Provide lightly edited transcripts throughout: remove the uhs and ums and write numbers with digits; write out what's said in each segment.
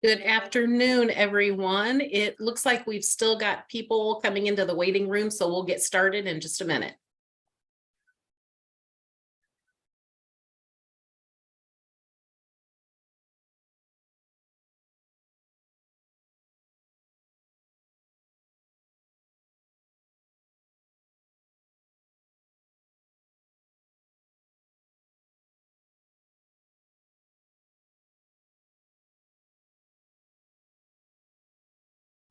Good afternoon, everyone. It looks like we've still got people coming into the waiting room, so we'll get started in just a minute.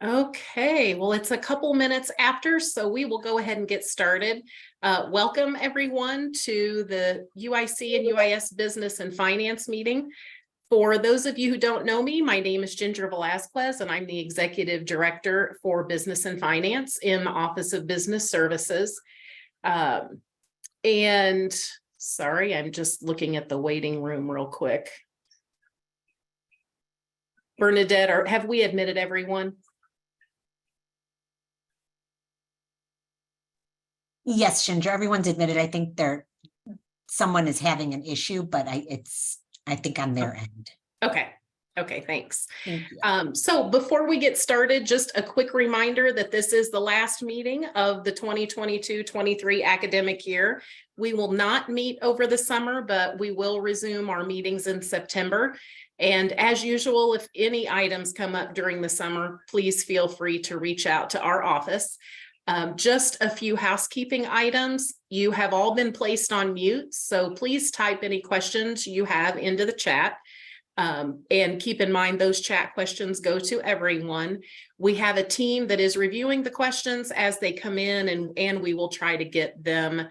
Okay, well, it's a couple minutes after, so we will go ahead and get started. Welcome, everyone, to the UIC and UIS Business and Finance meeting. For those of you who don't know me, my name is Ginger Velazquez, and I'm the Executive Director for Business and Finance in the Office of Business Services. And sorry, I'm just looking at the waiting room real quick. Bernadette, have we admitted everyone? Yes, Ginger, everyone's admitted. I think someone is having an issue, but I think on their end. Okay, thanks. Thank you. So before we get started, just a quick reminder that this is the last meeting of the 2022-23 academic year. We will not meet over the summer, but we will resume our meetings in September. And as usual, if any items come up during the summer, please feel free to reach out to our office. Just a few housekeeping items. You have all been placed on mute, so please type any questions you have into the chat. And keep in mind those chat questions go to everyone. We have a team that is reviewing the questions as they come in, and we will try to get them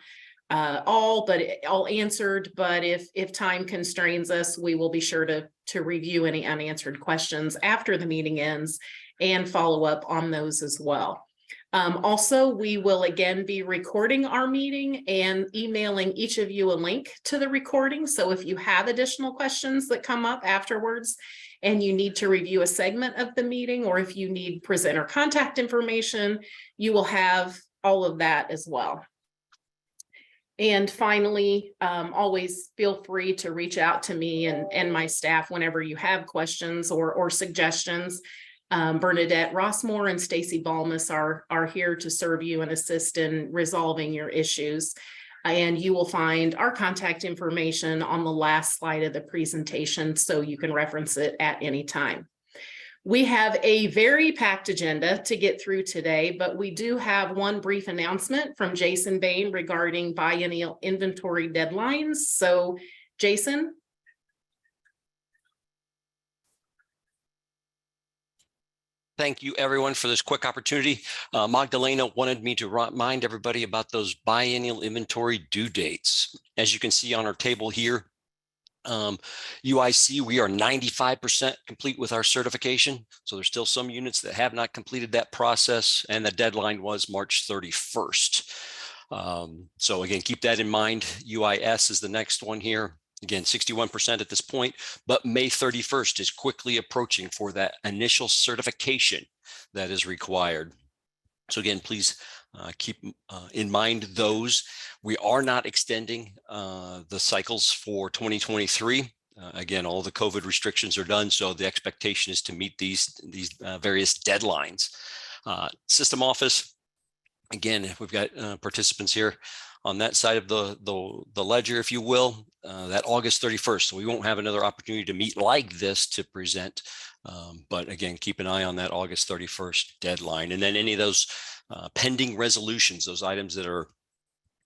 all answered. But if time constrains us, we will be sure to review any unanswered questions after the meeting ends and follow up on those as well. Also, we will again be recording our meeting and emailing each of you a link to the recording. So if you have additional questions that come up afterwards and you need to review a segment of the meeting, or if you need presenter contact information, you will have all of that as well. And finally, always feel free to reach out to me and my staff whenever you have questions or suggestions. Bernadette Rossmore and Stacy Balmas are here to serve you and assist in resolving your issues. And you will find our contact information on the last slide of the presentation, so you can reference it at any time. We have a very packed agenda to get through today, but we do have one brief announcement from Jason Bain regarding biennial inventory deadlines. So, Jason. Thank you, everyone, for this quick opportunity. Magdalena wanted me to remind everybody about those biennial inventory due dates. As you can see on our table here, UIC, we are 95% complete with our certification. So there's still some units that have not completed that process, and the deadline was March 31st. So again, keep that in mind. UIS is the next one here. Again, 61% at this point, but May 31st is quickly approaching for that initial certification that is required. So again, please keep in mind those. We are not extending the cycles for 2023. Again, all the COVID restrictions are done, so the expectation is to meet these various deadlines. System office, again, we've got participants here on that side of the ledger, if you will, that August 31st. So we won't have another opportunity to meet like this to present. But again, keep an eye on that August 31st deadline. And then any of those pending resolutions, those items that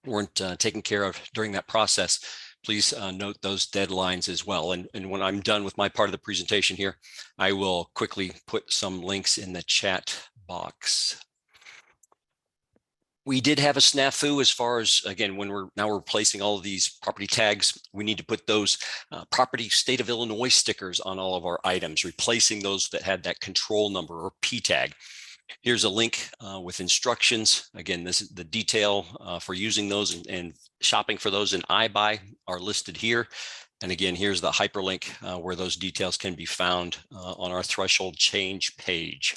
weren't taken care of during that process, please note those deadlines as well. And when I'm done with my part of the presentation here, I will quickly put some links in the chat box. We did have a snafu as far as, again, when we're replacing all of these property tags, we need to put those property state of Illinois stickers on all of our items, replacing those that had that control number or P tag. Here's a link with instructions. Again, this is the detail for using those and shopping for those in iBuy are listed here. And again, here's the hyperlink where those details can be found on our threshold change page.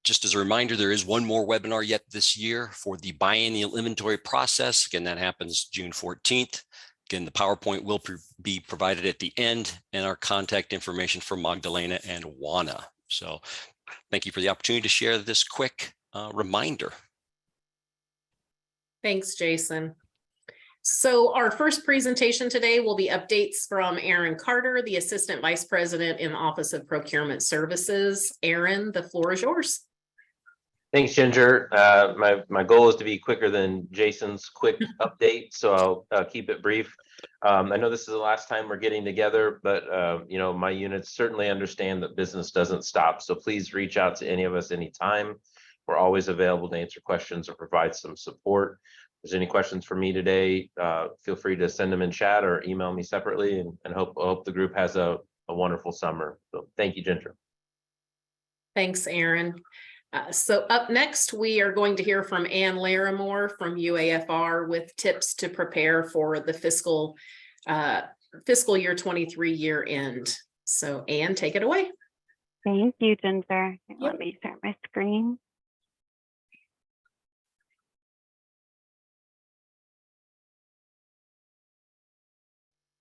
Just as a reminder, there is one more webinar yet this year for the biennial inventory process. Again, that happens June 14th. Again, the PowerPoint will be provided at the end, and our contact information for Magdalena and Juana. So thank you for the opportunity to share this quick reminder. Thanks, Jason. So our first presentation today will be updates from Aaron Carter, the Assistant Vice President in the Office of Procurement Services. Aaron, the floor is yours. Thanks, Ginger. My goal is to be quicker than Jason's quick update, so I'll keep it brief. I know this is the last time we're getting together, but you know, my units certainly understand that business doesn't stop. So please reach out to any of us anytime. We're always available to answer questions or provide some support. If there's any questions for me today, feel free to send them in chat or email me separately, and hope the group has a wonderful summer. So thank you, Ginger. Thanks, Aaron. So up next, we are going to hear from Ann Larimore from UAFR with tips to prepare for the fiscal year 23 year end. So Ann, take it away. Thank you, Ginger. Yep. Let me start my screen.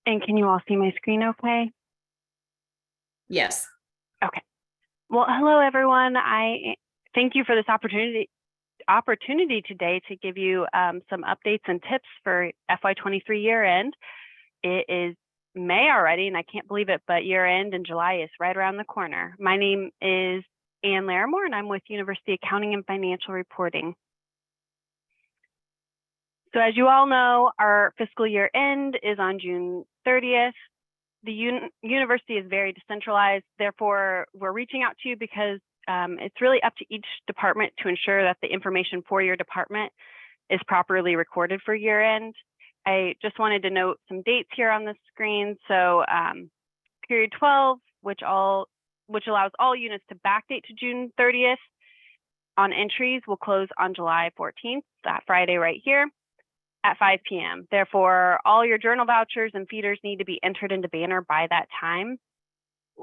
And can you all see my screen okay? Yes. Well, hello, everyone. I thank you for this opportunity today to give you some updates and tips for FY23 year end. It is May already, and I can't believe it, but year end in July is right around the corner. My name is Ann Larimore, and I'm with University Accounting and Financial Reporting. So as you all know, our fiscal year end is on June 30th. The university is very decentralized. Therefore, we're reaching out to you because it's really up to each department to ensure that the information for your department is properly recorded for year end. I just wanted to note some dates here on the screen. So period 12, which allows all units to backdate to June 30th on entries, will close on July 14th, that Friday right here, at 5 p.m. Therefore, all your journal vouchers and feeders need to be entered into Banner by that time.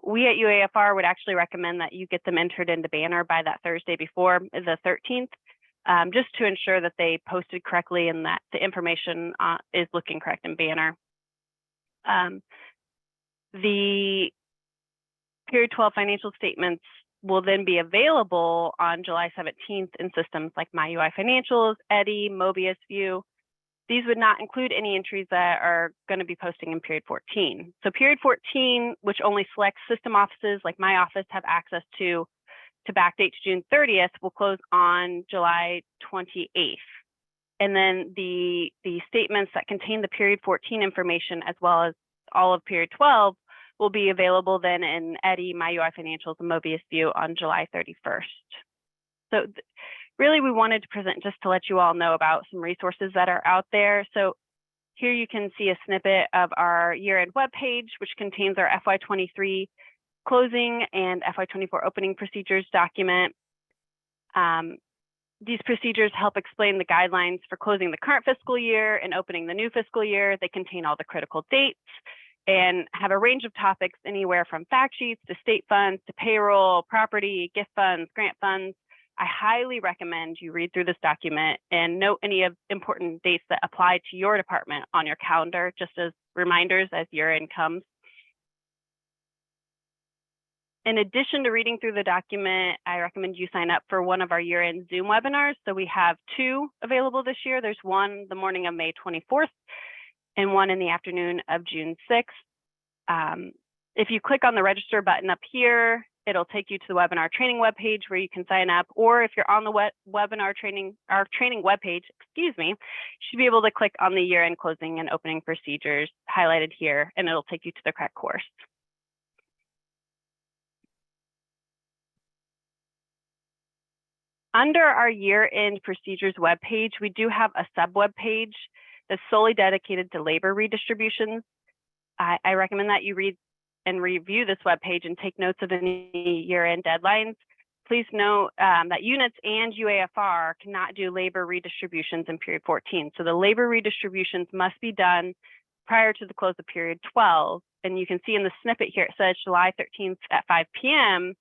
We at UAFR would actually recommend that you get them entered into Banner by that Thursday before the 13th, just to ensure that they posted correctly and that the information is looking correct in Banner. The period 12 financial statements will then be available on July 17th in systems like My UI Financials, Eddy, Mobius View. These would not include any entries that are going to be posting in period 14. So period 14, which only select system offices like my office have access to backdate to June 30th, will close on July 28th. And then the statements that contain the period 14 information, as well as all of period 12, will be available then in Eddy, My UI Financials, and Mobius View on July 31st. So really, we wanted to present just to let you all know about some resources that are out there. So here you can see a snippet of our year-end webpage, which contains our FY23 closing and FY24 opening procedures document. These procedures help explain the guidelines for closing the current fiscal year and opening the new fiscal year. They contain all the critical dates and have a range of topics anywhere from fact sheets to state funds to payroll, property, gift funds, grant funds. I highly recommend you read through this document and note any of important dates that apply to your department on your calendar, just as reminders as year end comes. In addition to reading through the document, I recommend you sign up for one of our year-end Zoom webinars. So we have two available this year. There's one the morning of May 24th and one in the afternoon of June 6th. If you click on the register button up here, it'll take you to the webinar training webpage where you can sign up. Or if you're on the webinar training, our training webpage, excuse me, you should be able to click on the year-end closing and opening procedures highlighted here, and it'll take you to the correct course. Under our year-end procedures webpage, we do have a sub-web page that's solely dedicated to labor redistributions. I recommend that you read and review this webpage and take notes of any year-end deadlines. Please note that units and UAFR cannot do labor redistributions in period 14. So the labor redistributions must be done prior to the close of period 12. And you can see in the snippet here, it says July 13th at 5 p.m.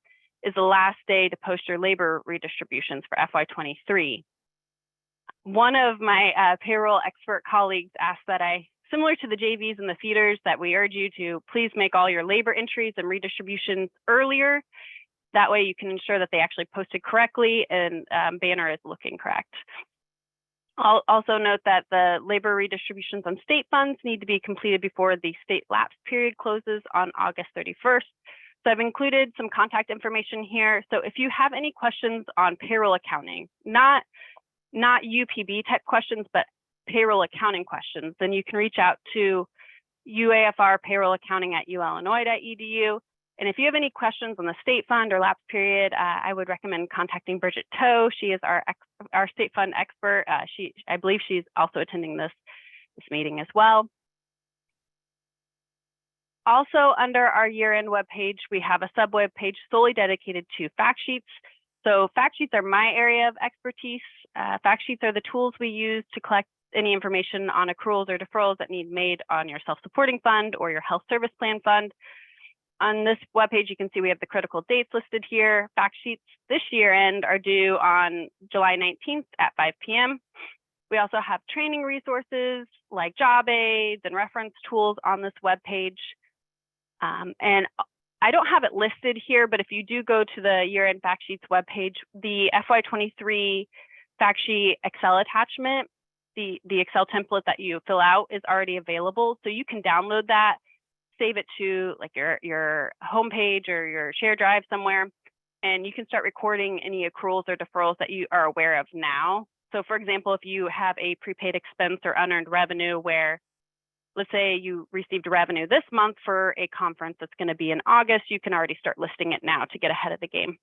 is the last day to post your labor redistributions for FY23. One of my payroll expert colleagues asked that I similar to the JVs and the feeders, that we urge you to please make all your labor entries and redistributions earlier. That way you can ensure that they actually posted correctly and banner is looking correct. I'll also note that the labor redistributions on state funds need to be completed before the state lapse period closes on August 31st. So I've included some contact information here. So if you have any questions on payroll accounting, not UPB type questions, but payroll accounting questions, then you can reach out to UAFR payroll accounting at ulinois.edu. And if you have any questions on the state fund or lapse period, I would recommend contacting Bridget Toe. She is our state fund expert. I believe she's also attending this meeting as well. Also, under our year-end webpage, we have a sub-web page solely dedicated to fact sheets. So fact sheets are my area of expertise. Fact sheets are the tools we use to collect any information on accruals or deferrals that need made on your self-supporting fund or your health service plan fund. On this webpage, you can see we have the critical dates listed here. Fact sheets this year end are due on July 19th at 5 p.m. We also have training resources like job aids and reference tools on this webpage. And I don't have it listed here, but if you do go to the year-end fact sheets webpage, the FY23 fact sheet Excel attachment, the Excel template that you fill out is already available. So you can download that, save it to like your homepage or your shared drive somewhere, and you can start recording any accruals or deferrals that you are aware of now. So for example, if you have a prepaid expense or unearned revenue where, let's say you received revenue this month for a conference that's going to be in August, you can already start listing it now to get ahead of the game.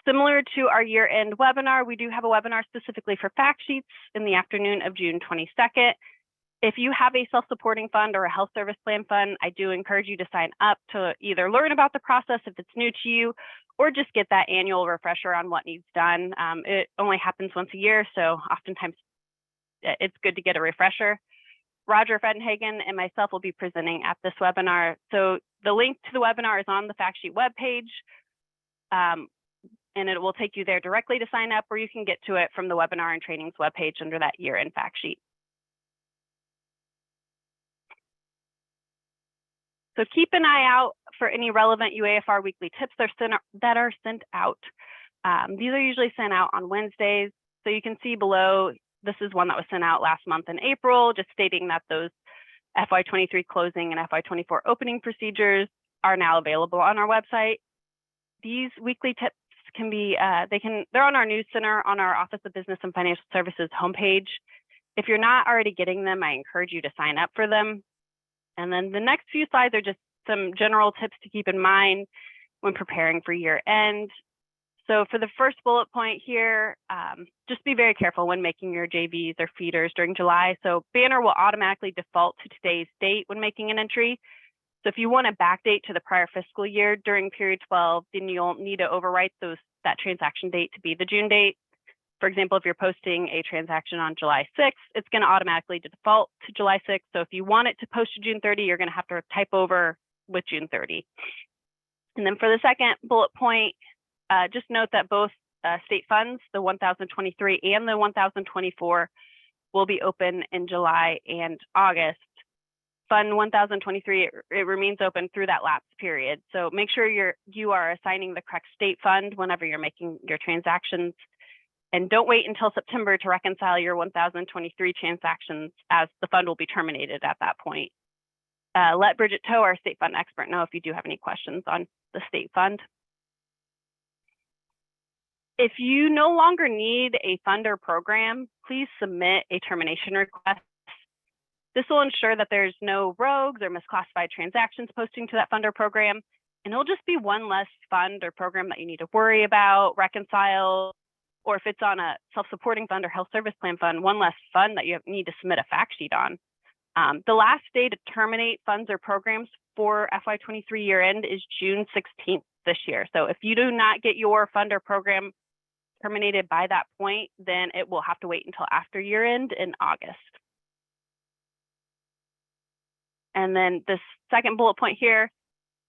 Similar to our year-end webinar, we do have a webinar specifically for fact sheets in the afternoon of June 22nd. If you have a self-supporting fund or a health service plan fund, I do encourage you to sign up to either learn about the process if it's new to you, or just get that annual refresher on what needs done. It only happens once a year, so oftentimes it's good to get a refresher. Roger Fedenhagen and myself will be presenting at this webinar. So the link to the webinar is on the fact sheet webpage, and it will take you there directly to sign up, or you can get to it from the webinar and trainings webpage under that year-end fact sheet. So keep an eye out for any relevant UAFR weekly tips that are sent out. These are usually sent out on Wednesdays. So you can see below, this is one that was sent out last month in April, just stating that those FY23 closing and FY24 opening procedures are now available on our website. These weekly tips can be, they're on our news center on our Office of Business and Financial Services homepage. If you're not already getting them, I encourage you to sign up for them. And then the next few slides are just some general tips to keep in mind when preparing for year end. So for the first bullet point here, just be very careful when making your JVs or feeders during July. So Banner will automatically default to today's date when making an entry. So if you want to backdate to the prior fiscal year during period 12, then you'll need to overwrite that transaction date to be the June date. For example, if you're posting a transaction on July 6th, it's going to automatically default to July 6th. So if you want it to post to June 30, you're going to have to type over with June 30. And then for the second bullet point, just note that both state funds, the 1023 and the 1024, will be open in July and August. Fund 1023, it remains open through that lapse period. So make sure you are assigning the correct state fund whenever you're making your transactions. And don't wait until September to reconcile your 1023 transactions, as the fund will be terminated at that point. Let Bridget Toe, our state fund expert, know if you do have any questions on the state fund. If you no longer need a fund or program, please submit a termination request. This will ensure that there's no rogues or misclassified transactions posting to that fund or program, and it'll just be one less fund or program that you need to worry about, reconcile, or if it's on a self-supporting fund or health service plan fund, one less fund that you need to submit a fact sheet on. The last day to terminate funds or programs for FY23 year end is June 16th this year. So if you do not get your fund or program terminated by that point, then it will have to wait until after year end in August. And then this second bullet point here,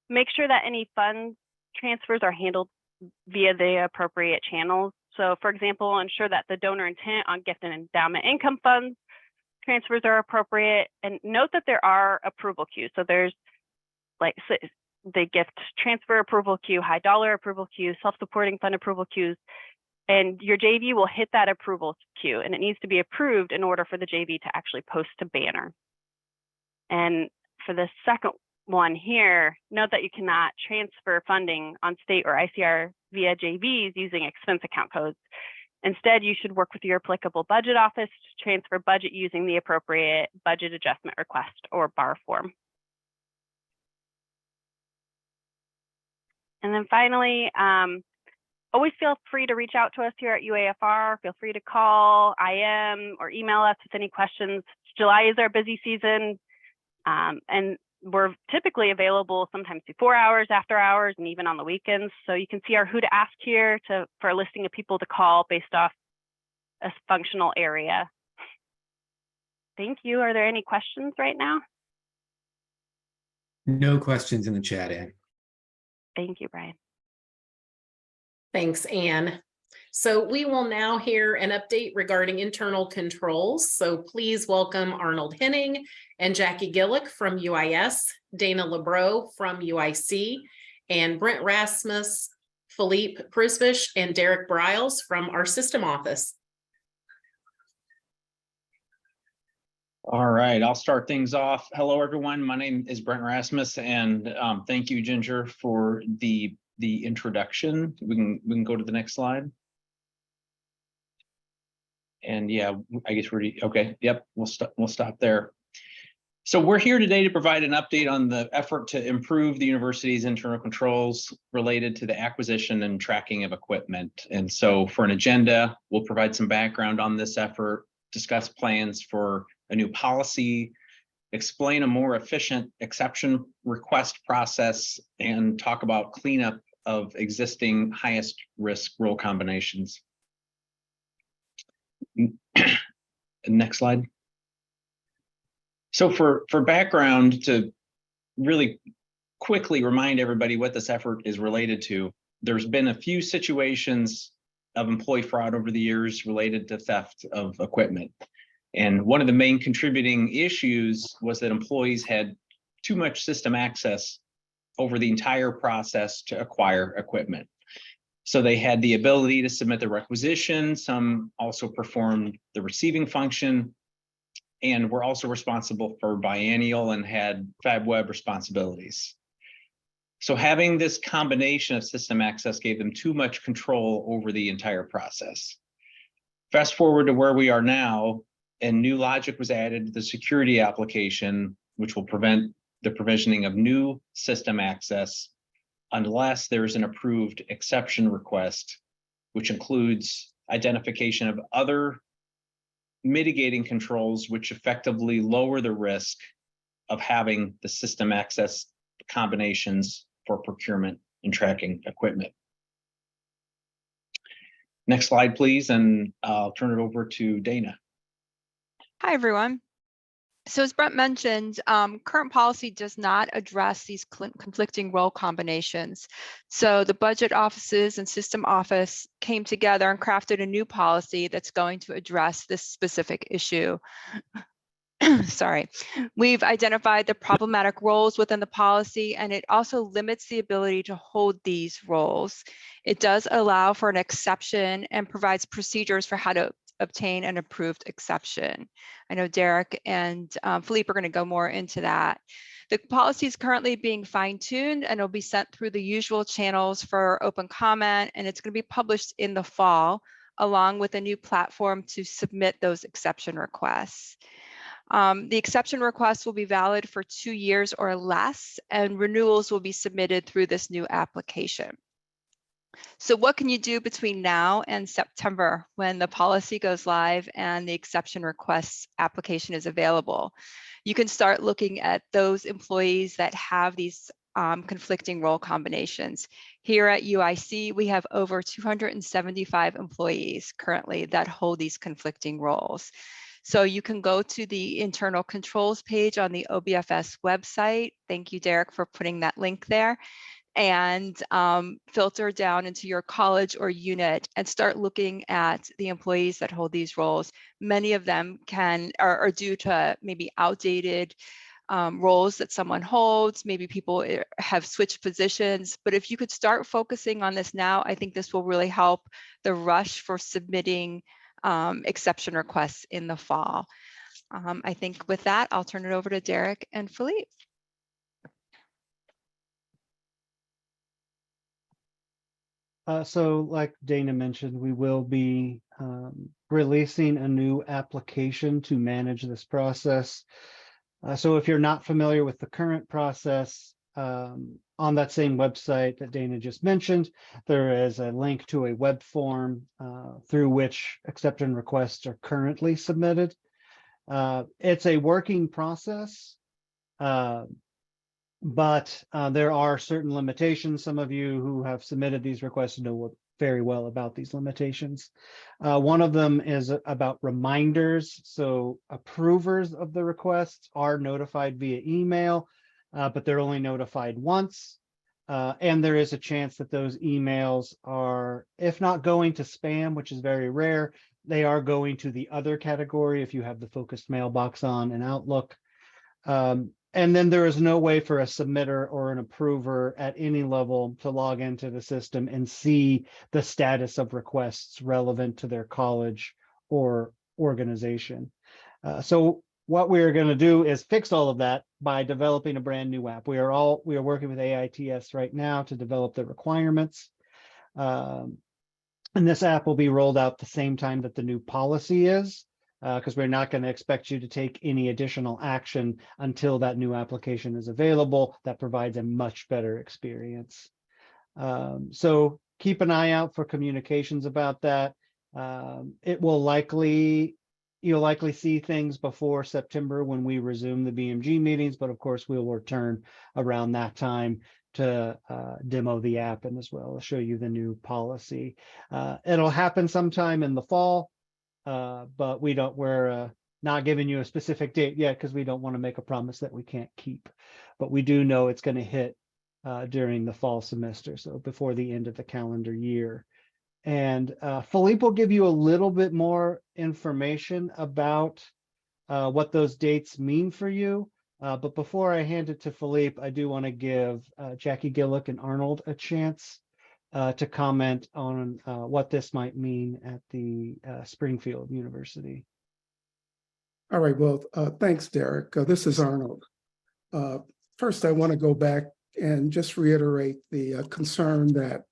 make sure that any fund transfers are handled via the appropriate channels. So for example, ensure that the donor intent on gift and endowment income funds transfers are appropriate, and note that there are approval queues. So there's like the gift transfer approval queue, high dollar approval queue, self-supporting fund approval queues, and your JV will hit that approval queue, and it needs to be approved in order for the JV to actually post a banner. And for the second one here, note that you cannot transfer funding on state or ICR via JVs using expense account codes. Instead, you should work with your applicable budget office to transfer budget using the appropriate budget adjustment request or BAR form. And then finally, always feel free to reach out to us here at UAFR. Feel free to call, IM, or email us with any questions. July is our busy season, and we're typically available sometimes before hours, after hours, and even on the weekends. So you can see our who to ask here for a listing of people to call based off a functional area. Thank you. Are there any questions right now? No questions in the chat, Ann. Thank you, Brian. Thanks, Anne. So we will now hear an update regarding internal controls. So please welcome Arnold Henning and Jackie Gillick from UIS, Dana Lebreau from UIC, and Brent Rasmus, Philippe Prisvish, and Derek Briles from our system office. All right, I'll start things off. Hello, everyone. My name is Brent Rasmus, and thank you, Ginger, for the introduction. We can go to the next slide. And yeah, I guess we're okay. Yep, we'll stop there. So we're here today to provide an update on the effort to improve the university's internal controls related to the acquisition and tracking of equipment. And so for an agenda, we'll provide some background on this effort, discuss plans for a new policy, explain a more efficient exception request process, and talk about cleanup of existing highest risk role combinations. Next slide. So for background, to really quickly remind everybody what this effort is related to, there's been a few situations of employee fraud over the years related to theft of equipment. And one of the main contributing issues was that employees had too much system access over the entire process to acquire equipment. So they had the ability to submit the requisition. Some also performed the receiving function, and were also responsible for biennial and had FabWeb responsibilities. So having this combination of system access gave them too much control over the entire process. Fast forward to where we are now, and new logic was added to the security application, which will prevent the provisioning of new system access unless there's an approved exception request, which includes identification of other mitigating controls which effectively lower the risk of having the system access combinations for procurement and tracking equipment. Next slide, please, and I'll turn it over to Dana. Hi, everyone. So as Brent mentioned, current policy does not address these conflicting role combinations. So the budget offices and system office came together and crafted a new policy that's going to address this specific issue. Sorry. We've identified the problematic roles within the policy, and it also limits the ability to hold these roles. It does allow for an exception and provides procedures for how to obtain an approved exception. I know Derek and Philippe are going to go more into that. The policy is currently being fine-tuned, and it'll be sent through the usual channels for open comment, and it's going to be published in the fall, along with a new platform to submit those exception requests. The exception requests will be valid for 2 years or less, and renewals will be submitted through this new application. So what can you do between now and September when the policy goes live and the exception requests application is available? You can start looking at those employees that have these conflicting role combinations. Here at UIC, we have over 275 employees currently that hold these conflicting roles. So you can go to the internal controls page on the OBFS website. Thank you, Derek, for putting that link there. and filter down into your college or unit and start looking at the employees that hold these roles. Many of them are due to maybe outdated roles that someone holds. Maybe people have switched positions, but if you could start focusing on this now, I think this will really help the rush for submitting exception requests in the fall. I think with that, I'll turn it over to Derek and Philippe. So like Dana mentioned, we will be releasing a new application to manage this process. So if you're not familiar with the current process, on that same website that Dana just mentioned, there is a link to a web form through which exception requests are currently submitted. It's a working process, but there are certain limitations. Some of you who have submitted these requests know very well about these limitations. One of them is about reminders. So approvers of the requests are notified via email, but they're only notified once. And there is a chance that those emails are, if not going to spam, which is very rare, they are going to the other category if you have the focused mailbox on in Outlook. And then there is no way for a submitter or an approver at any level to log into the system and see the status of requests relevant to their college or organization. So what we are going to do is fix all of that by developing a brand new app. We are working with AITS right now to develop the requirements. And this app will be rolled out the same time that the new policy is, because we're not going to expect you to take any additional action until that new application is available. That provides a much better experience. So keep an eye out for communications about that. You'll likely see things before September when we resume the BMG meetings, but of course we will return around that time to demo the app and as well as show you the new policy. It'll happen sometime in the fall, but we're not giving you a specific date yet because we don't want to make a promise that we can't keep. But we do know it's going to hit during the fall semester, so before the end of the calendar year. And Philippe will give you a little bit more information about what those dates mean for you. But before I hand it to Philippe, I do want to give Jackie Gillick and Arnold a chance to comment on what this might mean at the Springfield University. All right, well, thanks, Derek. This is Arnold. First, I want to go back and just reiterate the concern that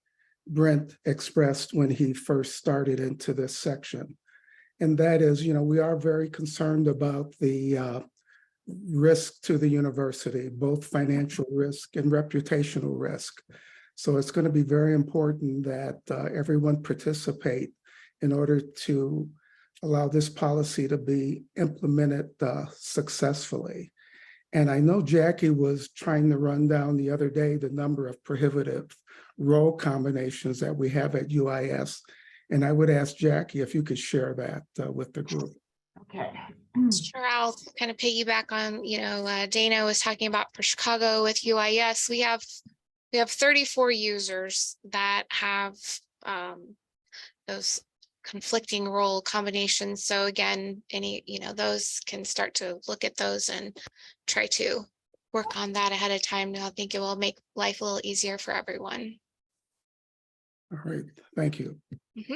Brent expressed when he first started into this section. And that is, we are very concerned about the risk to the university, both financial risk and reputational risk. So it's going to be very important that everyone participate in order to allow this policy to be implemented successfully. And I know Jackie was trying to run down the other day the number of prohibitive role combinations that we have at UIS. And I would ask Jackie if you could share that with the group. Okay. Sure, I'll kind of piggyback on, Dana was talking about for Chicago with UIS. We have 34 users that have those conflicting role combinations. So again, those can start to look at those and try to work on that ahead of time. I think it will make life a little easier for everyone. All right, thank you. Mm-hmm.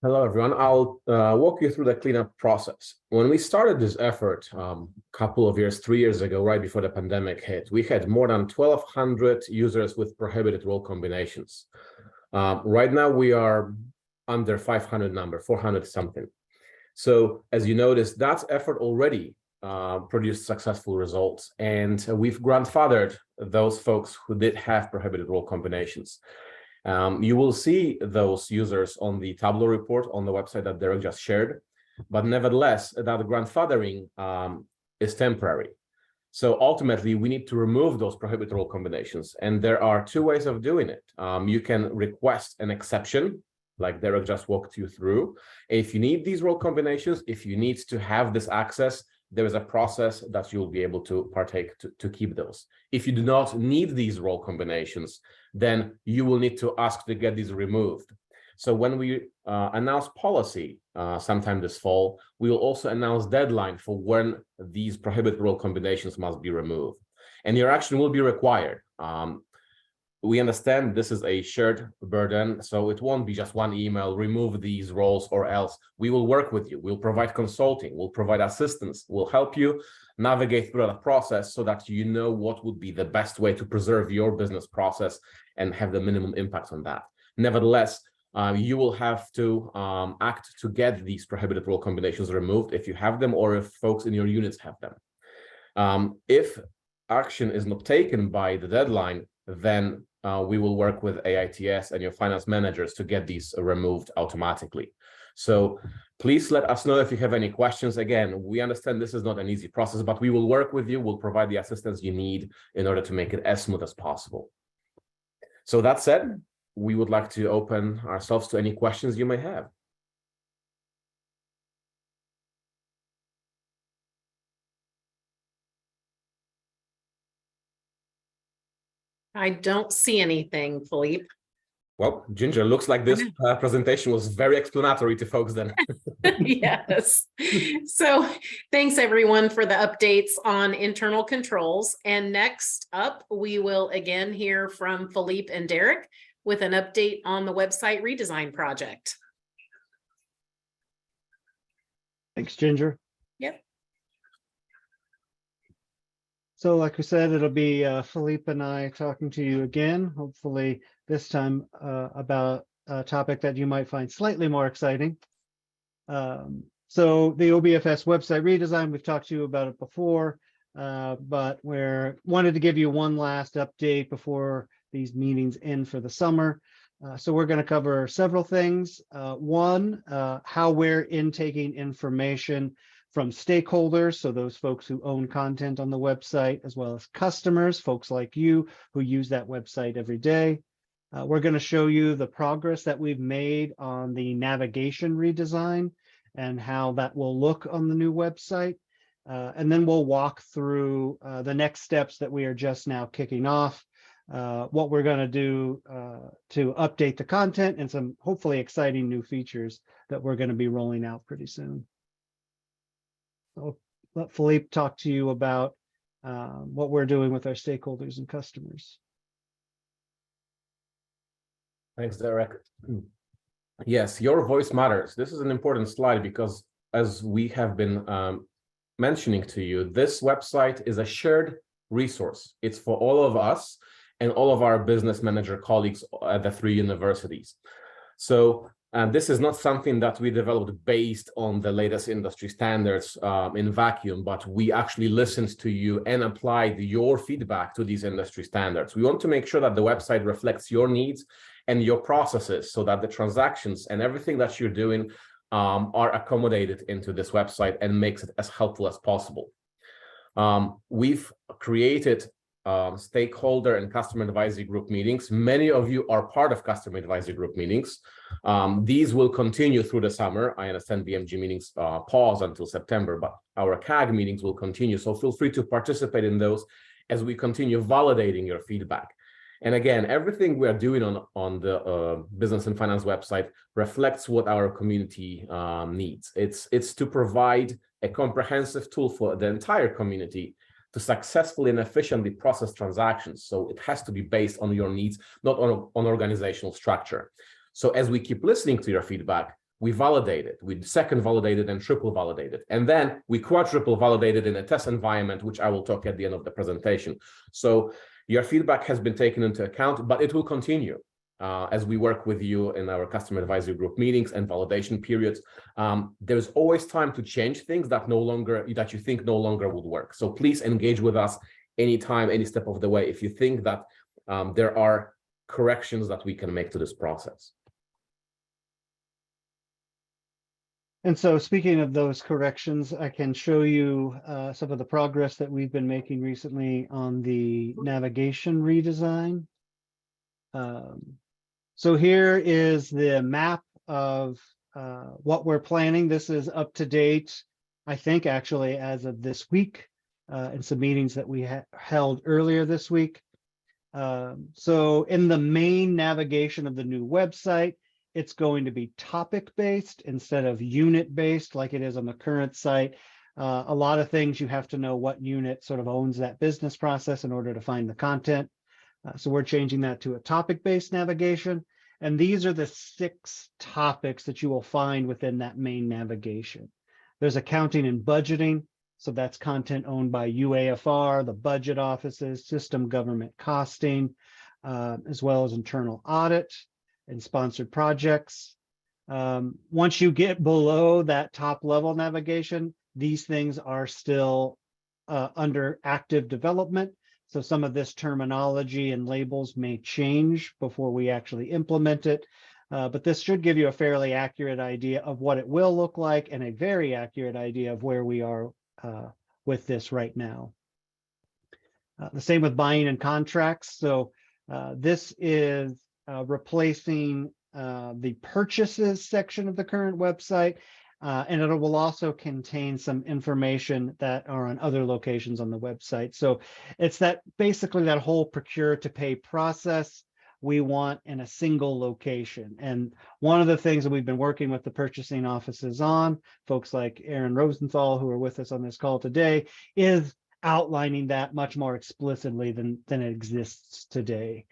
Hello, everyone. I'll walk you through the cleanup process. When we started this effort a couple of years, 3 years ago, right before the pandemic hit, we had more than 1,200 users with prohibited role combinations. Right now, we are under 500 number, 400 something. So as you notice, that effort already produced successful results. And we've grandfathered those folks who did have prohibited role combinations. You will see those users on the Tableau report on the website that Derek just shared, but nevertheless, that grandfathering is temporary. So ultimately, we need to remove those prohibited role combinations. And there are two ways of doing it. You can request an exception like Derek just walked you through. If you need these role combinations, if you need to have this access, there is a process that you'll be able to partake to keep those. If you do not need these role combinations, then you will need to ask to get these removed. So when we announce policy sometime this fall, we will also announce deadline for when these prohibited role combinations must be removed. And your action will be required. We understand this is a shared burden, so it won't be just one email, remove these roles or else. We will work with you. We'll provide consulting, we'll provide assistance, we'll help you navigate through that process so that you know what would be the best way to preserve your business process and have the minimum impact on that. Nevertheless, you will have to act to get these prohibited role combinations removed if you have them or if folks in your units have them. If action is not taken by the deadline, then we will work with AITS and your finance managers to get these removed automatically. So please let us know if you have any questions. Again, we understand this is not an easy process, but we will work with you. We'll provide the assistance you need in order to make it as smooth as possible. So that said, we would like to open ourselves to any questions you may have. I don't see anything, Philippe. Well, Ginger, looks like this presentation was very explanatory to folks then. Yes. So thanks everyone for the updates on internal controls. And next up, we will again hear from Philippe and Derek with an update on the website redesign project. Thanks, Ginger. Yep. So like we said, it'll be Philippe and I talking to you again, hopefully this time about a topic that you might find slightly more exciting. So the OBFS website redesign, we've talked to you about it before, but we wanted to give you one last update before these meetings end for the summer. So we're going to cover several things. One, how we're intaking information from stakeholders, so those folks who own content on the website, as well as customers, folks like you who use that website every day. We're going to show you the progress that we've made on the navigation redesign and how that will look on the new website. And then we'll walk through the next steps that we are just now kicking off, what we're going to do to update the content and some hopefully exciting new features that we're going to be rolling out pretty soon. I'll let Philippe talk to you about what we're doing with our stakeholders and customers. Thanks, Derek. Yes, your voice matters. This is an important slide because as we have been mentioning to you, this website is a shared resource. It's for all of us and all of our business manager colleagues at the 3 universities. So this is not something that we developed based on the latest industry standards in vacuum, but we actually listened to you and applied your feedback to these industry standards. We want to make sure that the website reflects your needs and your processes so that the transactions and everything that you're doing are accommodated into this website and makes it as helpful as possible. We've created stakeholder and customer advisory group meetings. Many of you are part of customer advisory group meetings. These will continue through the summer. I understand BMG meetings pause until September, but our CAG meetings will continue. So feel free to participate in those as we continue validating your feedback. And again, everything we are doing on the business and finance website reflects what our community needs. It's to provide a comprehensive tool for the entire community to successfully and efficiently process transactions. So it has to be based on your needs, not on organizational structure. So as we keep listening to your feedback, we validate it, we second validate it and triple validate it. And then we quadruple validate it in a test environment, which I will talk at the end of the presentation. So your feedback has been taken into account, but it will continue as we work with you in our customer advisory group meetings and validation periods. There's always time to change things that you think no longer would work. So please engage with us anytime, any step of the way, if you think that there are corrections that we can make to this process. And so speaking of those corrections, I can show you some of the progress that we've been making recently on the navigation redesign. So here is the map of what we're planning. This is up to date, I think, actually, as of this week, and some meetings that we held earlier this week. So in the main navigation of the new website, it's going to be topic-based instead of unit-based like it is on the current site. A lot of things you have to know what unit sort of owns that business process in order to find the content. So we're changing that to a topic-based navigation. And these are the 6 topics that you will find within that main navigation. There's accounting and budgeting. So that's content owned by UAFR, the budget offices, system government costing, as well as internal audit and sponsored projects. Once you get below that top level navigation, these things are still under active development. So some of this terminology and labels may change before we actually implement it. But this should give you a fairly accurate idea of what it will look like and a very accurate idea of where we are with this right now. The same with buying and contracts. So this is replacing the purchases section of the current website, and it will also contain some information that are on other locations on the website. So it's that basically that whole procure to pay process we want in a single location. And one of the things that we've been working with the purchasing offices on, folks like Aaron Rosenthal, who are with us on this call today, is outlining that much more explicitly than it exists today.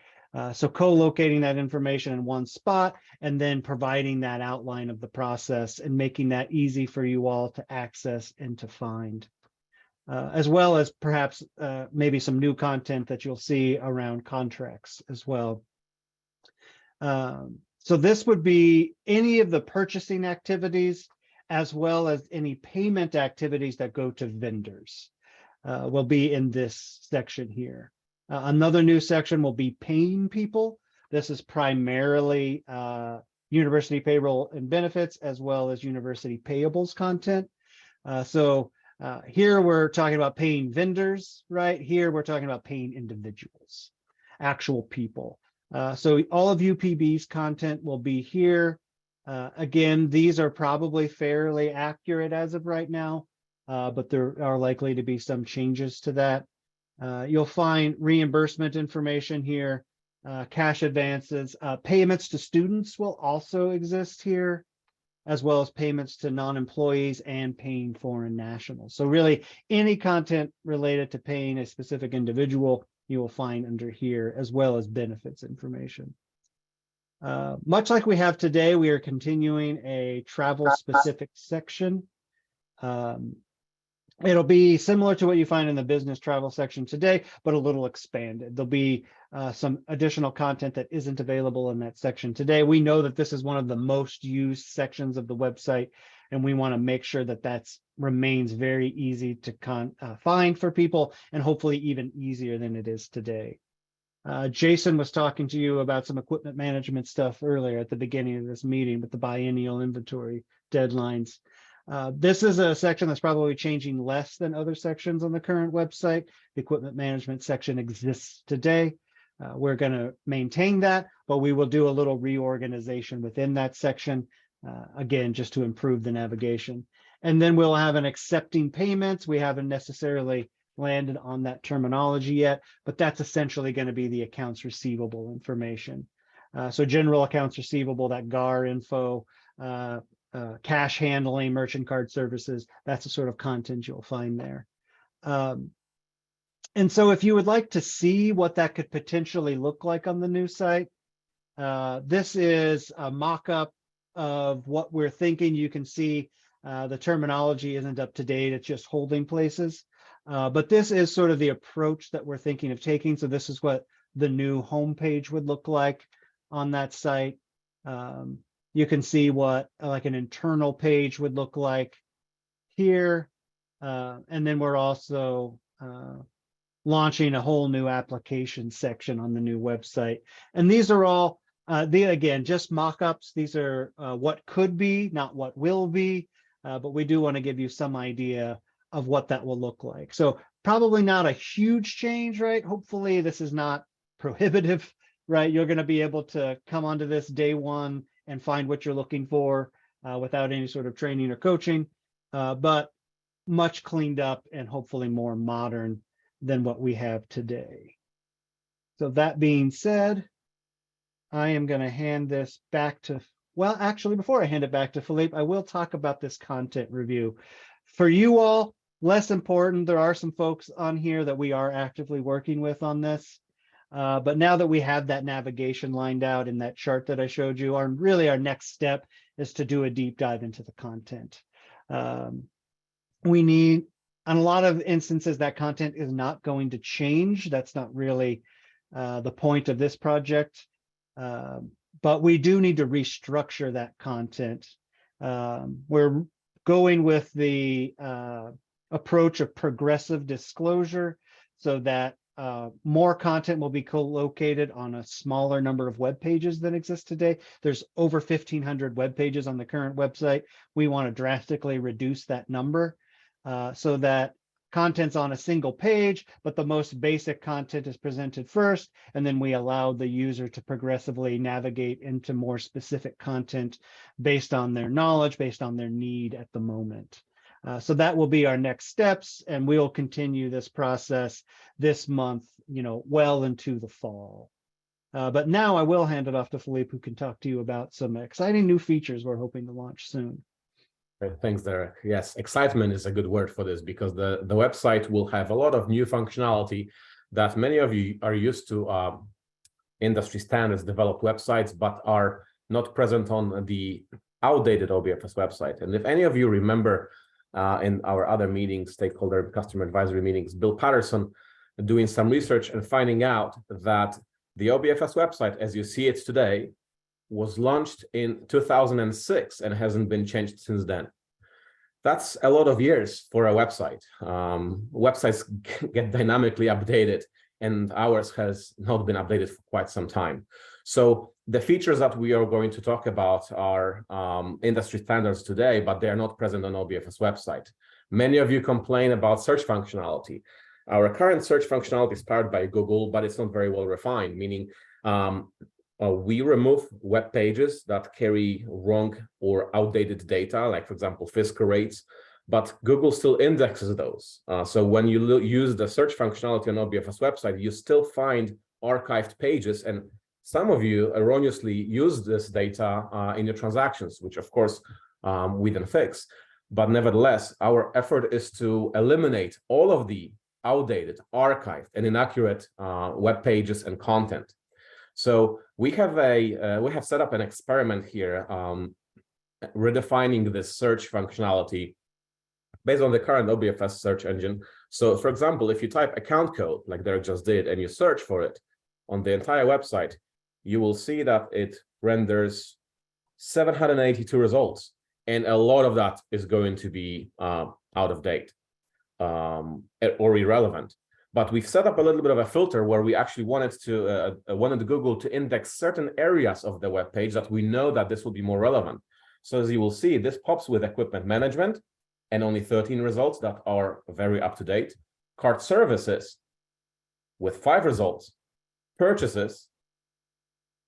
So co-locating that information in one spot and then providing that outline of the process and making that easy for you all to access and to find. As well as perhaps maybe some new content that you'll see around contracts as well. So this would be any of the purchasing activities as well as any payment activities that go to vendors will be in this section here. Another new section will be paying people. This is primarily university payroll and benefits as well as university payables content. So here we're talking about paying vendors, right? Here we're talking about paying individuals, actual people. So all of UPB's content will be here. Again, these are probably fairly accurate as of right now, but there are likely to be some changes to that. You'll find reimbursement information here, cash advances, payments to students will also exist here, as well as payments to non-employees and paying foreign nationals. So really any content related to paying a specific individual you will find under here, as well as benefits information. Much like we have today, we are continuing a travel specific section. It'll be similar to what you find in the business travel section today, but a little expanded. There'll be some additional content that isn't available in that section today. We know that this is one of the most used sections of the website, and we want to make sure that that remains very easy to find for people, and hopefully even easier than it is today. Jason was talking to you about some equipment management stuff earlier at the beginning of this meeting with the biennial inventory deadlines. This is a section that's probably changing less than other sections on the current website. The equipment management section exists today. We're going to maintain that, but we will do a little reorganization within that section, again, just to improve the navigation. And then we'll have an accepting payments. We haven't necessarily landed on that terminology yet, but that's essentially going to be the accounts receivable information. So general accounts receivable, that GAR info, cash handling, merchant card services, that's the sort of content you'll find there. And so if you would like to see what that could potentially look like on the new site, this is a mock-up of what we're thinking. You can see the terminology isn't up to date, it's just holding places. But this is sort of the approach that we're thinking of taking. So this is what the new homepage would look like on that site. You can see what like an internal page would look like here. And then we're also launching a whole new application section on the new website. And these are all, again, just mock-ups. These are what could be, not what will be, but we do want to give you some idea of what that will look like. So probably not a huge change, right? Hopefully this is not prohibitive right? You're going to be able to come onto this day one and find what you're looking for without any sort of training or coaching, but much cleaned up and hopefully more modern than what we have today. So that being said, I am going to hand this back to, well, actually, before I hand it back to Philippe, I will talk about this content review. For you all, less important, there are some folks on here that we are actively working with on this. But now that we have that navigation lined out in that chart that I showed you, our next step is to do a deep dive into the content. We need, on a lot of instances, that content is not going to change. That's not really the point of this project. But we do need to restructure that content. We're going with the approach of progressive disclosure so that more content will be co-located on a smaller number of web pages than exist today. There's over 1,500 web pages on the current website. We want to drastically reduce that number so that content's on a single page, but the most basic content is presented first, and then we allow the user to progressively navigate into more specific content based on their knowledge, based on their need at the moment. So that will be our next steps, and we'll continue this process this month, well into the fall. But now I will hand it off to Philippe, who can talk to you about some exciting new features we're hoping to launch soon. Great. Thanks, Derek. Yes, excitement is a good word for this because the website will have a lot of new functionality that many of you are used to. Industry standards developed websites, but are not present on the outdated OBFS website. And if any of you remember in our other meetings, stakeholder customer advisory meetings, Bill Patterson doing some research and finding out that the OBFS website, as you see it today, was launched in 2006 and hasn't been changed since then. That's a lot of years for a website. Websites get dynamically updated, and ours has not been updated for quite some time. So the features that we are going to talk about are industry standards today, but they are not present on OBFS website. Many of you complain about search functionality. Our current search functionality is powered by Google, but it's not very well refined, meaning we remove web pages that carry wrong or outdated data, like, for example, fiscal rates, but Google still indexes those. So when you use the search functionality on OBFS website, you still find archived pages, and some of you erroneously use this data in your transactions, which of course we then fix. But nevertheless, our effort is to eliminate all of the outdated, archived, and inaccurate web pages and content. So we have set up an experiment here, redefining this search functionality based on the current OBFS search engine. So, for example, if you type account code, like Derek just did, and you search for it on the entire website, you will see that it renders 782 results, and a lot of that is going to be out of date or irrelevant. But we've set up a little bit of a filter where we actually wanted Google to index certain areas of the web page that we know that this will be more relevant. So as you will see, this pops with equipment management and only 13 results that are very up to date. Cart services with 5 results, purchases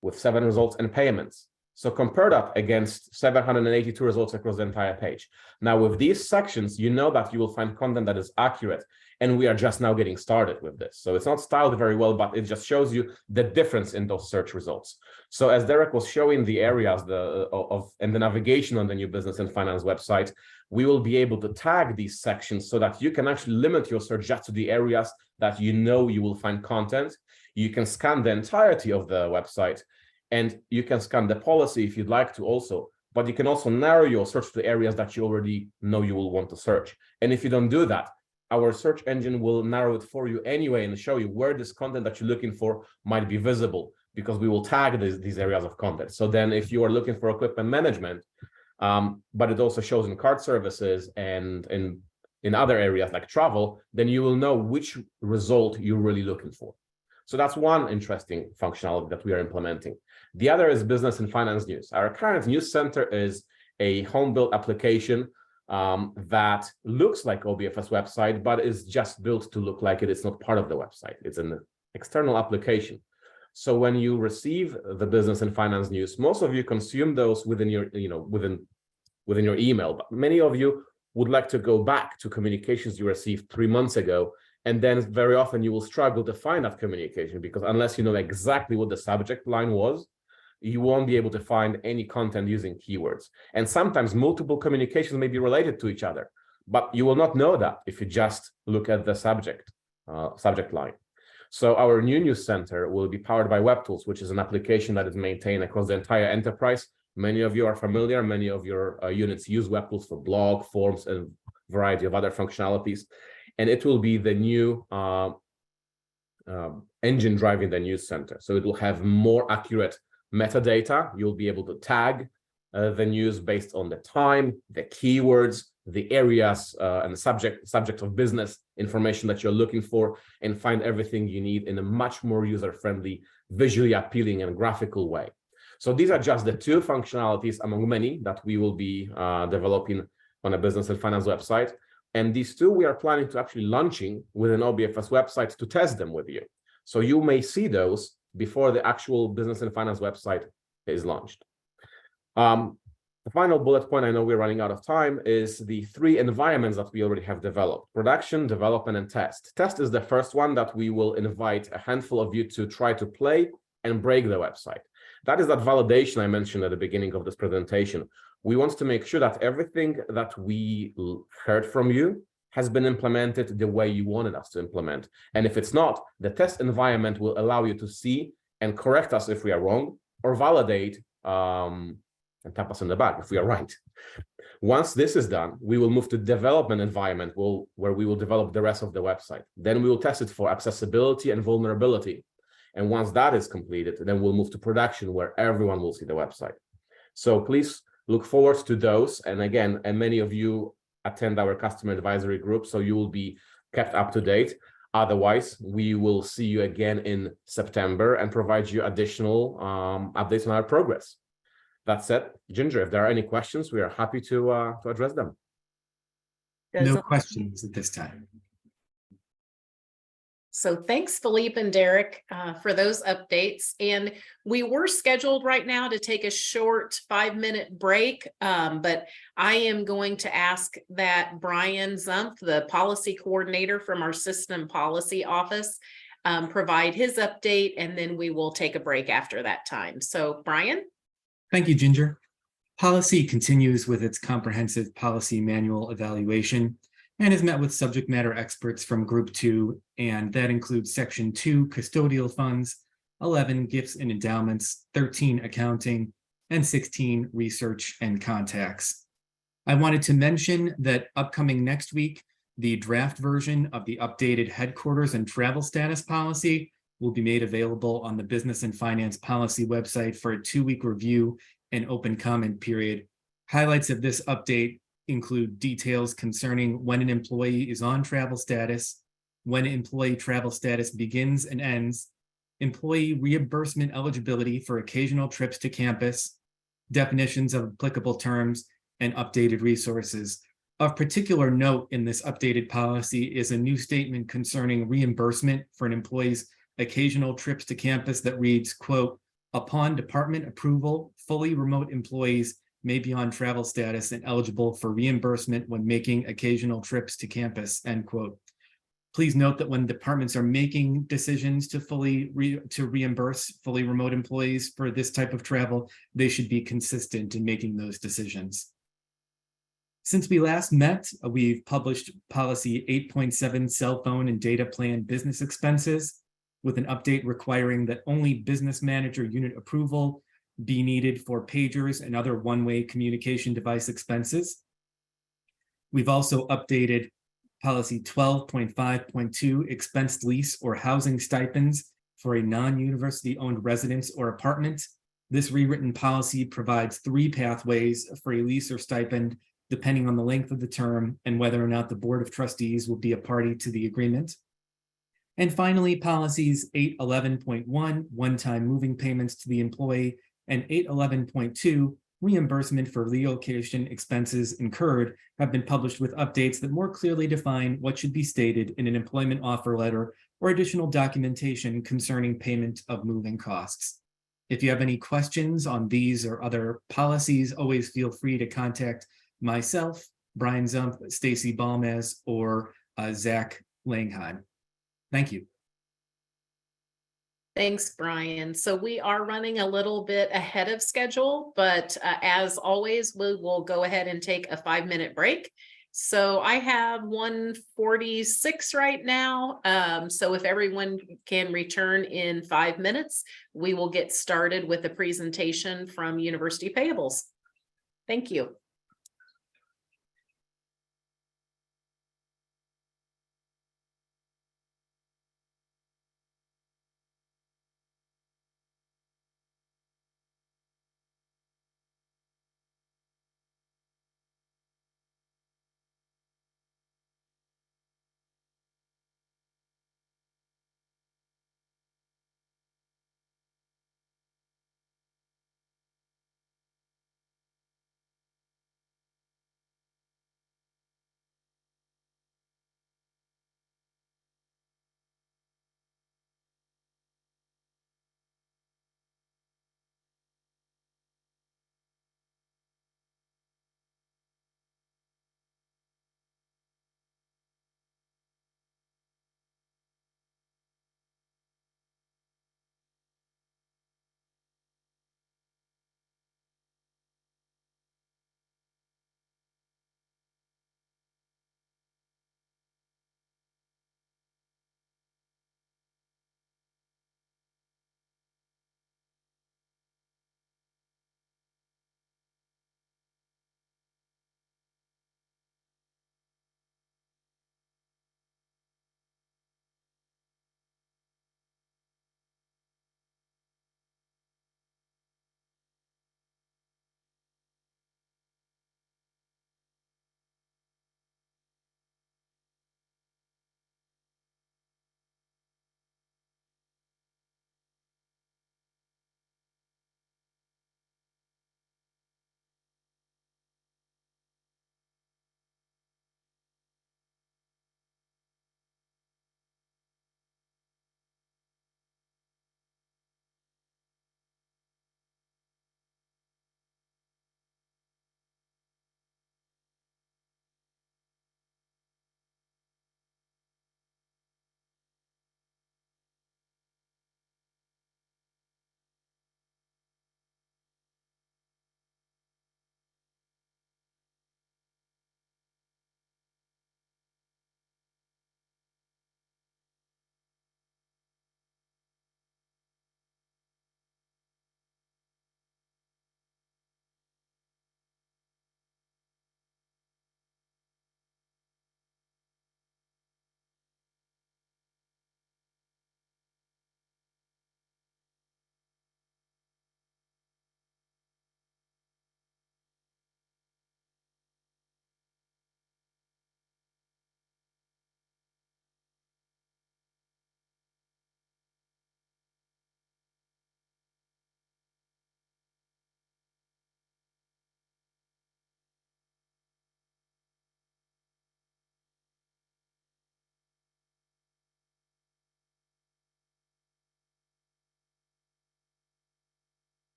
with 7 results, and payments. So compare that against 782 results across the entire page. Now with these sections, you know that you will find content that is accurate. And we are just now getting started with this. So it's not styled very well, but it just shows you the difference in those search results. So as Derek was showing the areas and the navigation on the new business and finance website, we will be able to tag these sections so that you can actually limit your search just to the areas that you know you will find content. You can scan the entirety of the website, and you can scan the policy if you'd like to also, but you can also narrow your search to the areas that you already know you will want to search. And if you don't do that, our search engine will narrow it for you anyway and show you where this content that you're looking for might be visible, because we will tag these areas of content. So then if you are looking for equipment management, but it also shows in cart services and in other areas like travel, then you will know which result you're really looking for. So that's one interesting functionality that we are implementing. The other is business and finance news. Our current news center is a home-built application that looks like OBFS website, but is just built to look like it. It's not part of the website. It's an external application. So when you receive the business and finance news, most of you consume those within your, within your email, but many of you would like to go back to communications you received 3 months ago. And then very often you will struggle to find that communication, because unless you know exactly what the subject line was, you won't be able to find any content using keywords. And sometimes multiple communications may be related to each other, but you will not know that if you just look at the subject line. So our new news center will be powered by WebTools, which is an application that is maintained across the entire enterprise. Many of you are familiar. Many of your units use WebTools for blog, forms, and a variety of other functionalities. And it will be the new engine driving the news center. So it will have more accurate metadata. You'll be able to tag the news based on the time, the keywords, the areas, and the subject of business information that you're looking for, and find everything you need in a much more user-friendly, visually appealing, and graphical way. So these are just the 2 functionalities among many that we will be developing on a business and finance website. And these 2 we are planning to actually launching with an OBFS website to test them with you. So you may see those before the actual business and finance website is launched. The final bullet point, I know we're running out of time, is the 3 environments that we already have developed: production, development, and test. Test is the first one that we will invite a handful of you to try to play and break the website. That is that validation I mentioned at the beginning of this presentation. We want to make sure that everything that we heard from you has been implemented the way you wanted us to implement. And if it's not, the test environment will allow you to see and correct us if we are wrong, or validate and tap us on the back if we are right. Once this is done, we will move to development environment where we will develop the rest of the website. Then we will test it for accessibility and vulnerability. And once that is completed, then we'll move to production where everyone will see the website. So please look forward to those. And again, and many of you attend our customer advisory group, so you will be kept up to date. Otherwise, we will see you again in September and provide you additional updates on our progress. That said, Ginger, if there are any questions, we are happy to address them. No questions at this time. So thanks, Philippe and Derek, for those updates. And we were scheduled right now to take a short 5-minute break, but I am going to ask that Brian Zumpf, the policy coordinator from our system policy office, provide his update, and then we will take a break after that time. So Brian? Thank you, Ginger. Policy continues with its comprehensive policy manual evaluation and has met with subject matter experts from Group 2, and that includes Section 2, custodial funds, 11, gifts and endowments, 13, accounting, and 16, research and contacts. I wanted to mention that upcoming next week, the draft version of the updated headquarters and travel status policy will be made available on the Business and Finance Policy website for a 2-week review and open comment period. Highlights of this update include details concerning when an employee is on travel status, when employee travel status begins and ends, employee reimbursement eligibility for occasional trips to campus, definitions of applicable terms, and updated resources. Of particular note in this updated policy is a new statement concerning reimbursement for an employee's occasional trips to campus that reads, quote, "Upon department approval, fully remote employees may be on travel status and eligible for reimbursement when making occasional trips to campus," end quote. Please note that when departments are making decisions to reimburse fully remote employees for this type of travel, they should be consistent in making those decisions. Since we last met, we've published policy 8.7 cell phone and data plan business expenses, with an update requiring that only business manager unit approval be needed for pagers and other one-way communication device expenses. We've also updated policy 12.5.2 expensed lease or housing stipends for a non-university owned residence or apartment. This rewritten policy provides 3 pathways for a lease or stipend, depending on the length of the term and whether or not the Board of Trustees will be a party to the agreement. And finally, policies 811.1, one-time moving payments to the employee, and 811.2, reimbursement for relocation expenses incurred, have been published with updates that more clearly define what should be stated in an employment offer letter or additional documentation concerning payment of moving costs. If you have any questions on these or other policies, always feel free to contact myself, Brian Zump, Stacy Balmez, or Zach Langheim. Thank you. Thanks, Brian. So we are running a little bit ahead of schedule, but as always, we will go ahead and take a 5-minute break. So I have 1:46 right now. So if everyone can return in 5 minutes, we will get started with a presentation from University Payables. Thank you.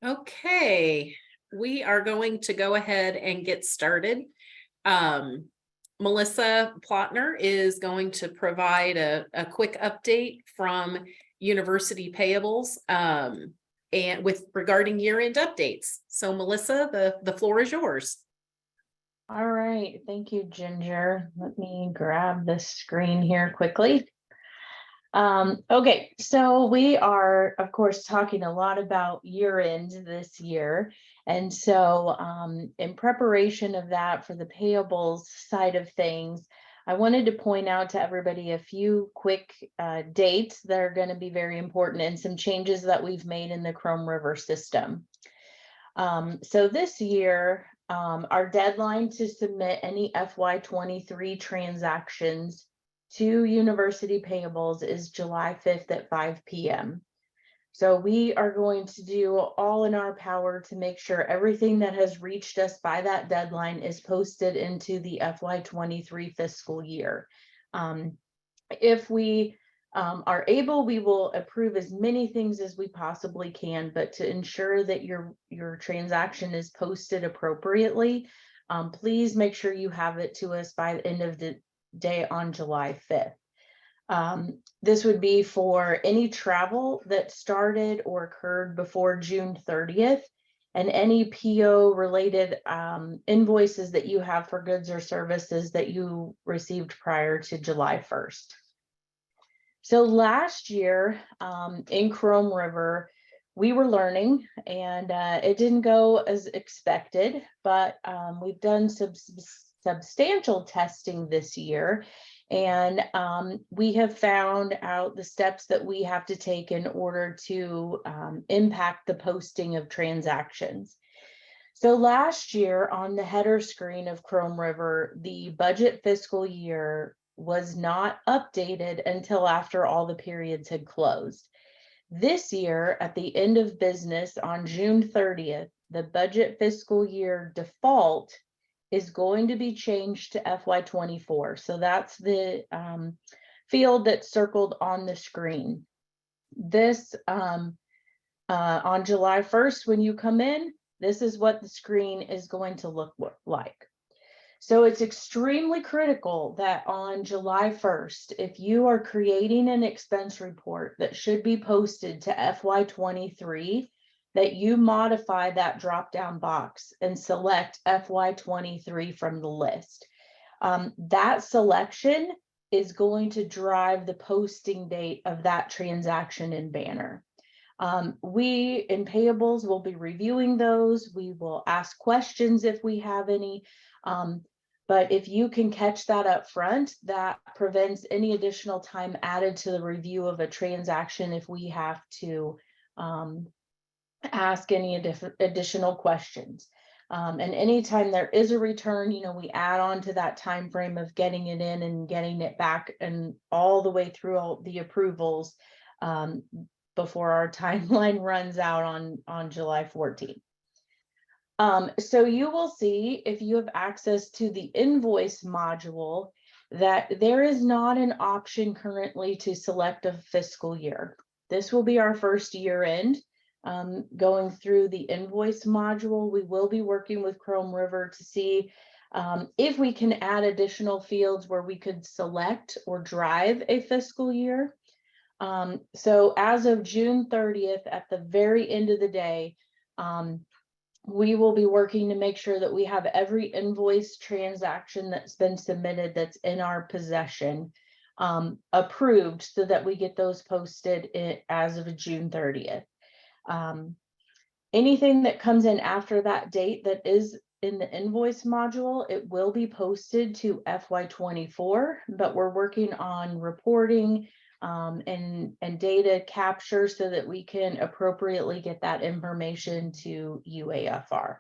Okay, we are going to go ahead and get started. Melissa Plotner is going to provide a quick update from University Payables and with regarding year-end updates. So Melissa, the floor is yours. All right, thank you, Ginger. Let me grab this screen here quickly. Okay, so we are, of course, talking a lot about year-end this year. And so in preparation of that for the payables side of things, I wanted to point out to everybody a few quick dates that are going to be very important and some changes that we've made in the Chrome River system. So this year, our deadline to submit any FY23 transactions to University Payables is July 5th at 5 p.m. So we are going to do all in our power to make sure everything that has reached us by that deadline is posted into the FY23 fiscal year. If we are able, we will approve as many things as we possibly can, but to ensure that your transaction is posted appropriately, please make sure you have it to us by the end of the day on July 5th. This would be for any travel that started or occurred before June 30th and any PO related invoices that you have for goods or services that you received prior to July 1st. So last year in Chrome River, we were learning and it didn't go as expected, but we've done some substantial testing this year. And we have found out the steps that we have to take in order to impact the posting of transactions. So last year on the header screen of Chrome River, the budget fiscal year was not updated until after all the periods had closed. This year, at the end of business on June 30th, the budget fiscal year default is going to be changed to FY24. So that's the field that's circled on the screen. This on July 1st, when you come in, this is what the screen is going to look like. So it's extremely critical that on July 1st, if you are creating an expense report that should be posted to FY23, that you modify that drop-down box and select FY23 from the list. That selection is going to drive the posting date of that transaction in Banner. We in Payables will be reviewing those. We will ask questions if we have any. But if you can catch that up front, that prevents any additional time added to the review of a transaction if we have to ask any additional questions. And anytime there is a return, you know, we add on to that time frame of getting it in and getting it back and all the way through all the approvals before our timeline runs out on July 14th. So you will see, if you have access to the invoice module, that there is not an option currently to select a fiscal year. This will be our first year end. Going through the invoice module, we will be working with Chrome River to see if we can add additional fields where we could select or drive a fiscal year. So as of June 30th, at the very end of the day, we will be working to make sure that we have every invoice transaction that's been submitted that's in our possession approved so that we get those posted as of June 30th. Anything that comes in after that date that is in the invoice module, it will be posted to FY24, but we're working on reporting and data capture so that we can appropriately get that information to UAFR.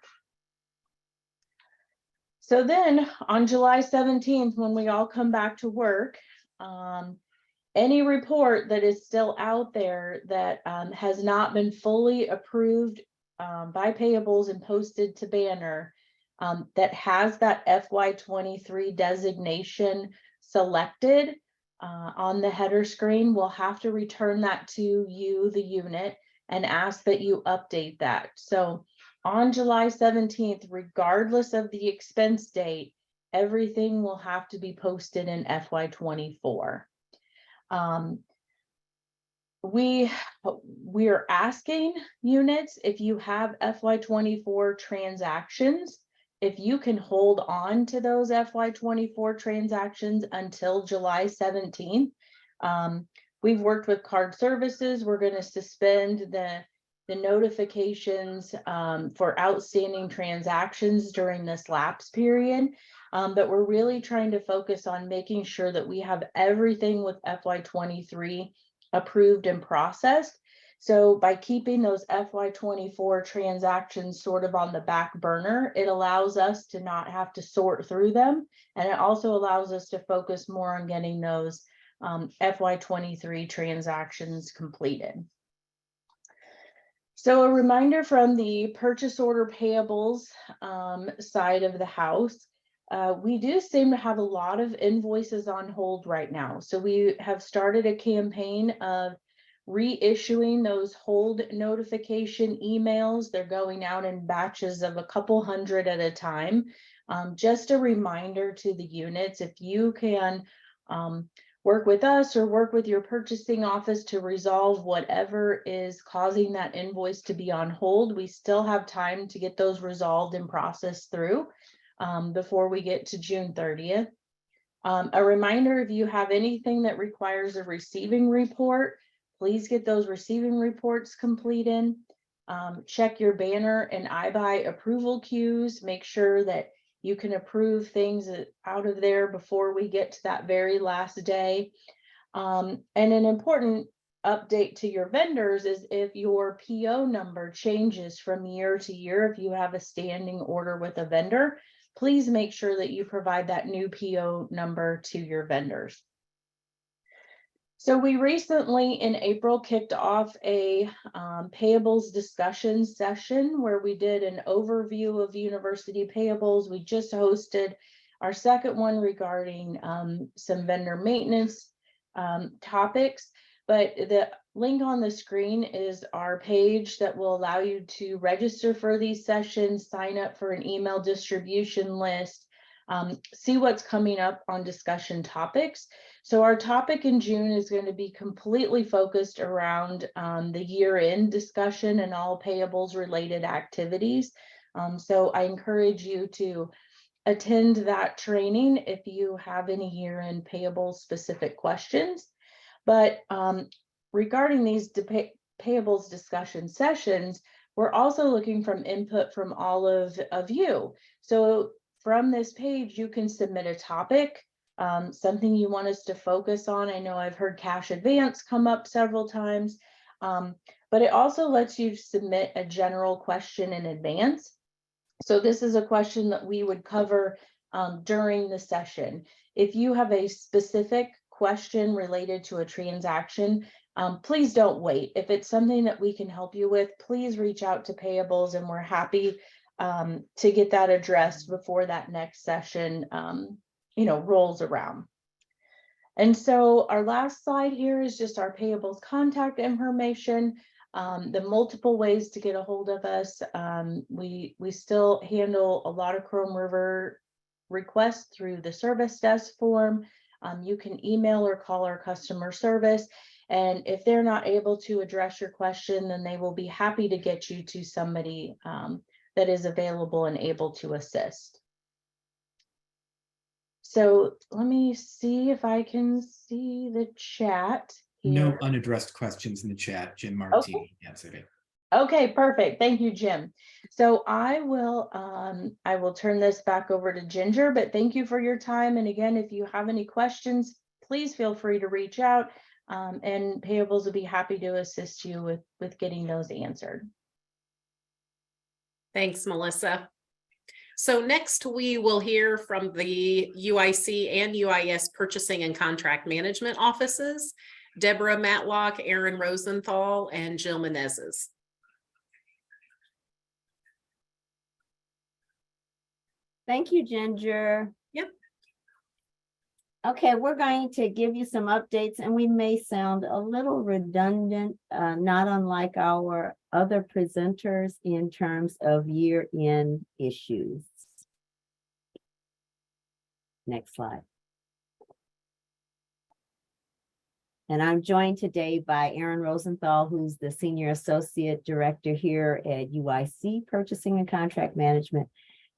So then on July 17th, when we all come back to work, any report that is still out there that has not been fully approved by Payables and posted to Banner that has that FY23 designation selected on the header screen, we'll have to return that to you, the unit, and ask that you update that. So On July 17th, regardless of the expense date, everything will have to be posted in FY24. We're asking units, if you have FY24 transactions, if you can hold on to those FY24 transactions until July 17th. We've worked with card services. We're going to suspend the notifications for outstanding transactions during this lapse period. But we're really trying to focus on making sure that we have everything with FY23 approved and processed. So by keeping those FY24 transactions sort of on the back burner, it allows us to not have to sort through them. And it also allows us to focus more on getting those FY23 transactions completed. So a reminder from the purchase order payables side of the house. We do seem to have a lot of invoices on hold right now. So we have started a campaign of reissuing those hold notification emails. They're going out in batches of a couple hundred at a time. Just a reminder to the units, if you can work with us or work with your purchasing office to resolve whatever is causing that invoice to be on hold, we still have time to get those resolved and processed through before we get to June 30th. A reminder, if you have anything that requires a receiving report, please get those receiving reports completed. Check your banner and iBuy approval queues. Make sure that you can approve things out of there before we get to that very last day. And an important update to your vendors is if your PO number changes from year to year, if you have a standing order with a vendor, please make sure that you provide that new PO number to your vendors. So we recently in April kicked off a payables discussion session where we did an overview of university payables. We just hosted our second one regarding some vendor maintenance topics. But the link on the screen is our page that will allow you to register for these sessions, sign up for an email distribution list, see what's coming up on discussion topics. So our topic in June is going to be completely focused around the year-end discussion and all payables related activities. So I encourage you to attend that training if you have any year-end payables specific questions. But regarding these payables discussion sessions, we're also looking for input from all of you. So from this page, you can submit a topic, something you want us to focus on. I know I've heard cash advance come up several times, but it also lets you submit a general question in advance. So this is a question that we would cover during the session. If you have a specific question related to a transaction, please don't wait. If it's something that we can help you with, please reach out to payables and we're happy to get that addressed before that next session rolls around. And so our last slide here is just our payables contact information, the multiple ways to get a hold of us. We still handle a lot of Chrome River requests through the service desk form. You can email or call our customer service. And if they're not able to address your question, then they will be happy to get you to somebody that is available and able to assist. So let me see if I can see the chat here. No unaddressed questions in the chat. Jim Martini answered it. Okay, perfect. Thank you, Jim. So I will turn this back over to Ginger, but thank you for your time. And again, if you have any questions, please feel free to reach out and payables will be happy to assist you with getting those answered. Thanks, Melissa. So next we will hear from the UIC and UIS purchasing and contract management offices, Deborah Matlock, Aaron Rosenthal, and Jill Menezes. Thank you, Ginger. Yep. Okay, we're going to give you some updates and we may sound a little redundant, not unlike our other presenters in terms of year-end issues. Next slide. And I'm joined today by Aaron Rosenthal, who's the Senior Associate Director here at UIC Purchasing and Contract Management.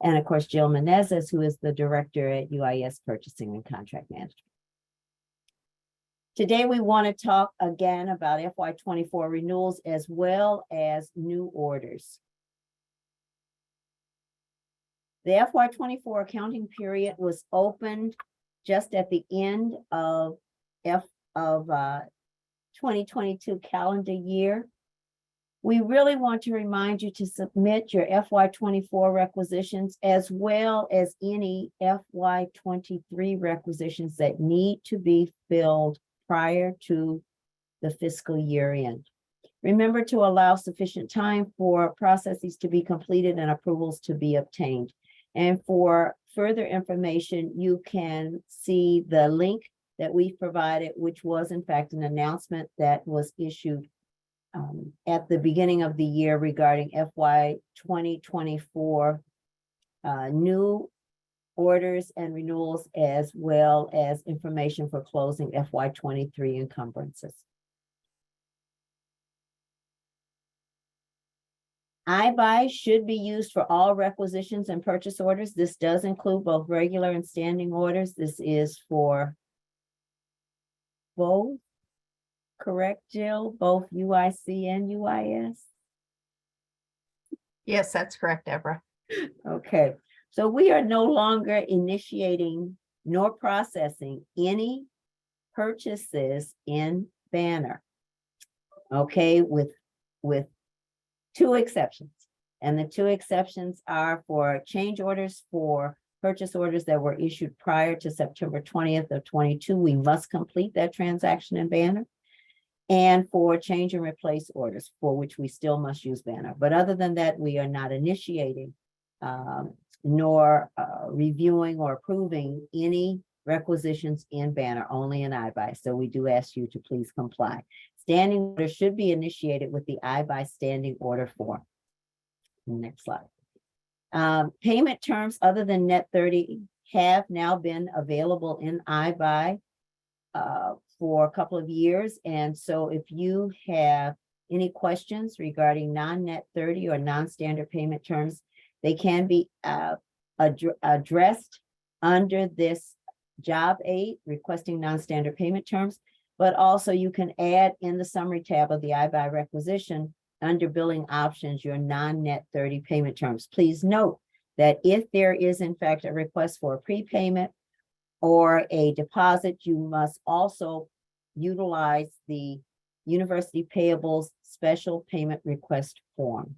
And of course, Jill Menezes, who is the Director at UIS Purchasing and Contract Management. Today, we want to talk again about FY24 renewals as well as new orders. The FY24 accounting period was opened just at the end of 2022 calendar year. We really want to remind you to submit your FY24 requisitions as well as any FY23 requisitions that need to be filled prior to the fiscal year end. Remember to allow sufficient time for processes to be completed and approvals to be obtained. And for further information, you can see the link that we've provided, which was in fact an announcement that was issued at the beginning of the year regarding FY 2024 new orders and renewals, as well as information for closing FY 23 encumbrances. iBuy should be used for all requisitions and purchase orders. This does include both regular and standing orders. This is for both, correct, Jill? Both UIC and UIS? Yes, that's correct, Deborah. Okay, so we are no longer initiating nor processing any purchases in Banner. Okay, with two exceptions. And the two exceptions are for change orders for purchase orders that were issued prior to September 20th of 22. We must complete that transaction in Banner. And for change and replace orders, for which we still must use Banner. But other than that, we are not initiating nor reviewing or approving any requisitions in Banner, only in iBuy. So we do ask you to please comply. Standing orders should be initiated with the iBuy standing order form. Next slide. Payment terms other than net 30 have now been available in iBuy for a couple of years. And so if you have any questions regarding non-net 30 or non-standard payment terms, they can be addressed under this job aid requesting non-standard payment terms, but also you can add in the summary tab of the iBuy requisition under billing options, your non-net 30 payment terms. Please note that if there is in fact a request for a prepayment or a deposit, you must also utilize the University Payables Special Payment Request Form.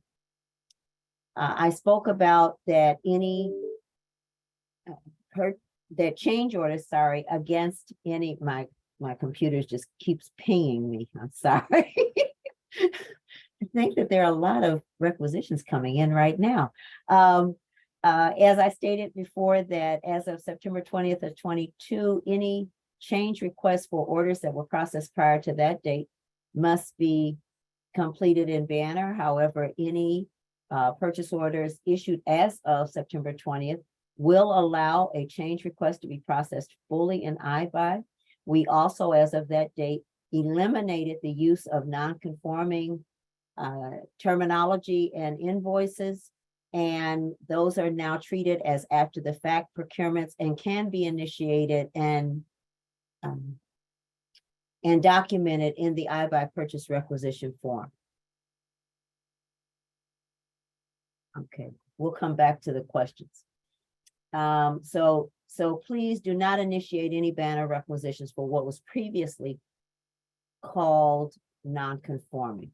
I spoke about that that change orders, against any, my computer just keeps pinging me, I'm sorry. I think that there are a lot of requisitions coming in right now. As I stated before, that as of September 20th of 22, any change requests for orders that were processed prior to that date must be completed in Banner. However, any purchase orders issued as of September 20th will allow a change request to be processed fully in iBuy. We also, as of that date, eliminated the use of non-conforming terminology and invoices, and those are now treated as after the fact procurements and can be initiated and documented in the iBuy purchase requisition form. Okay, we'll come back to the questions. So please do not initiate any Banner requisitions for what was previously called non-conforming.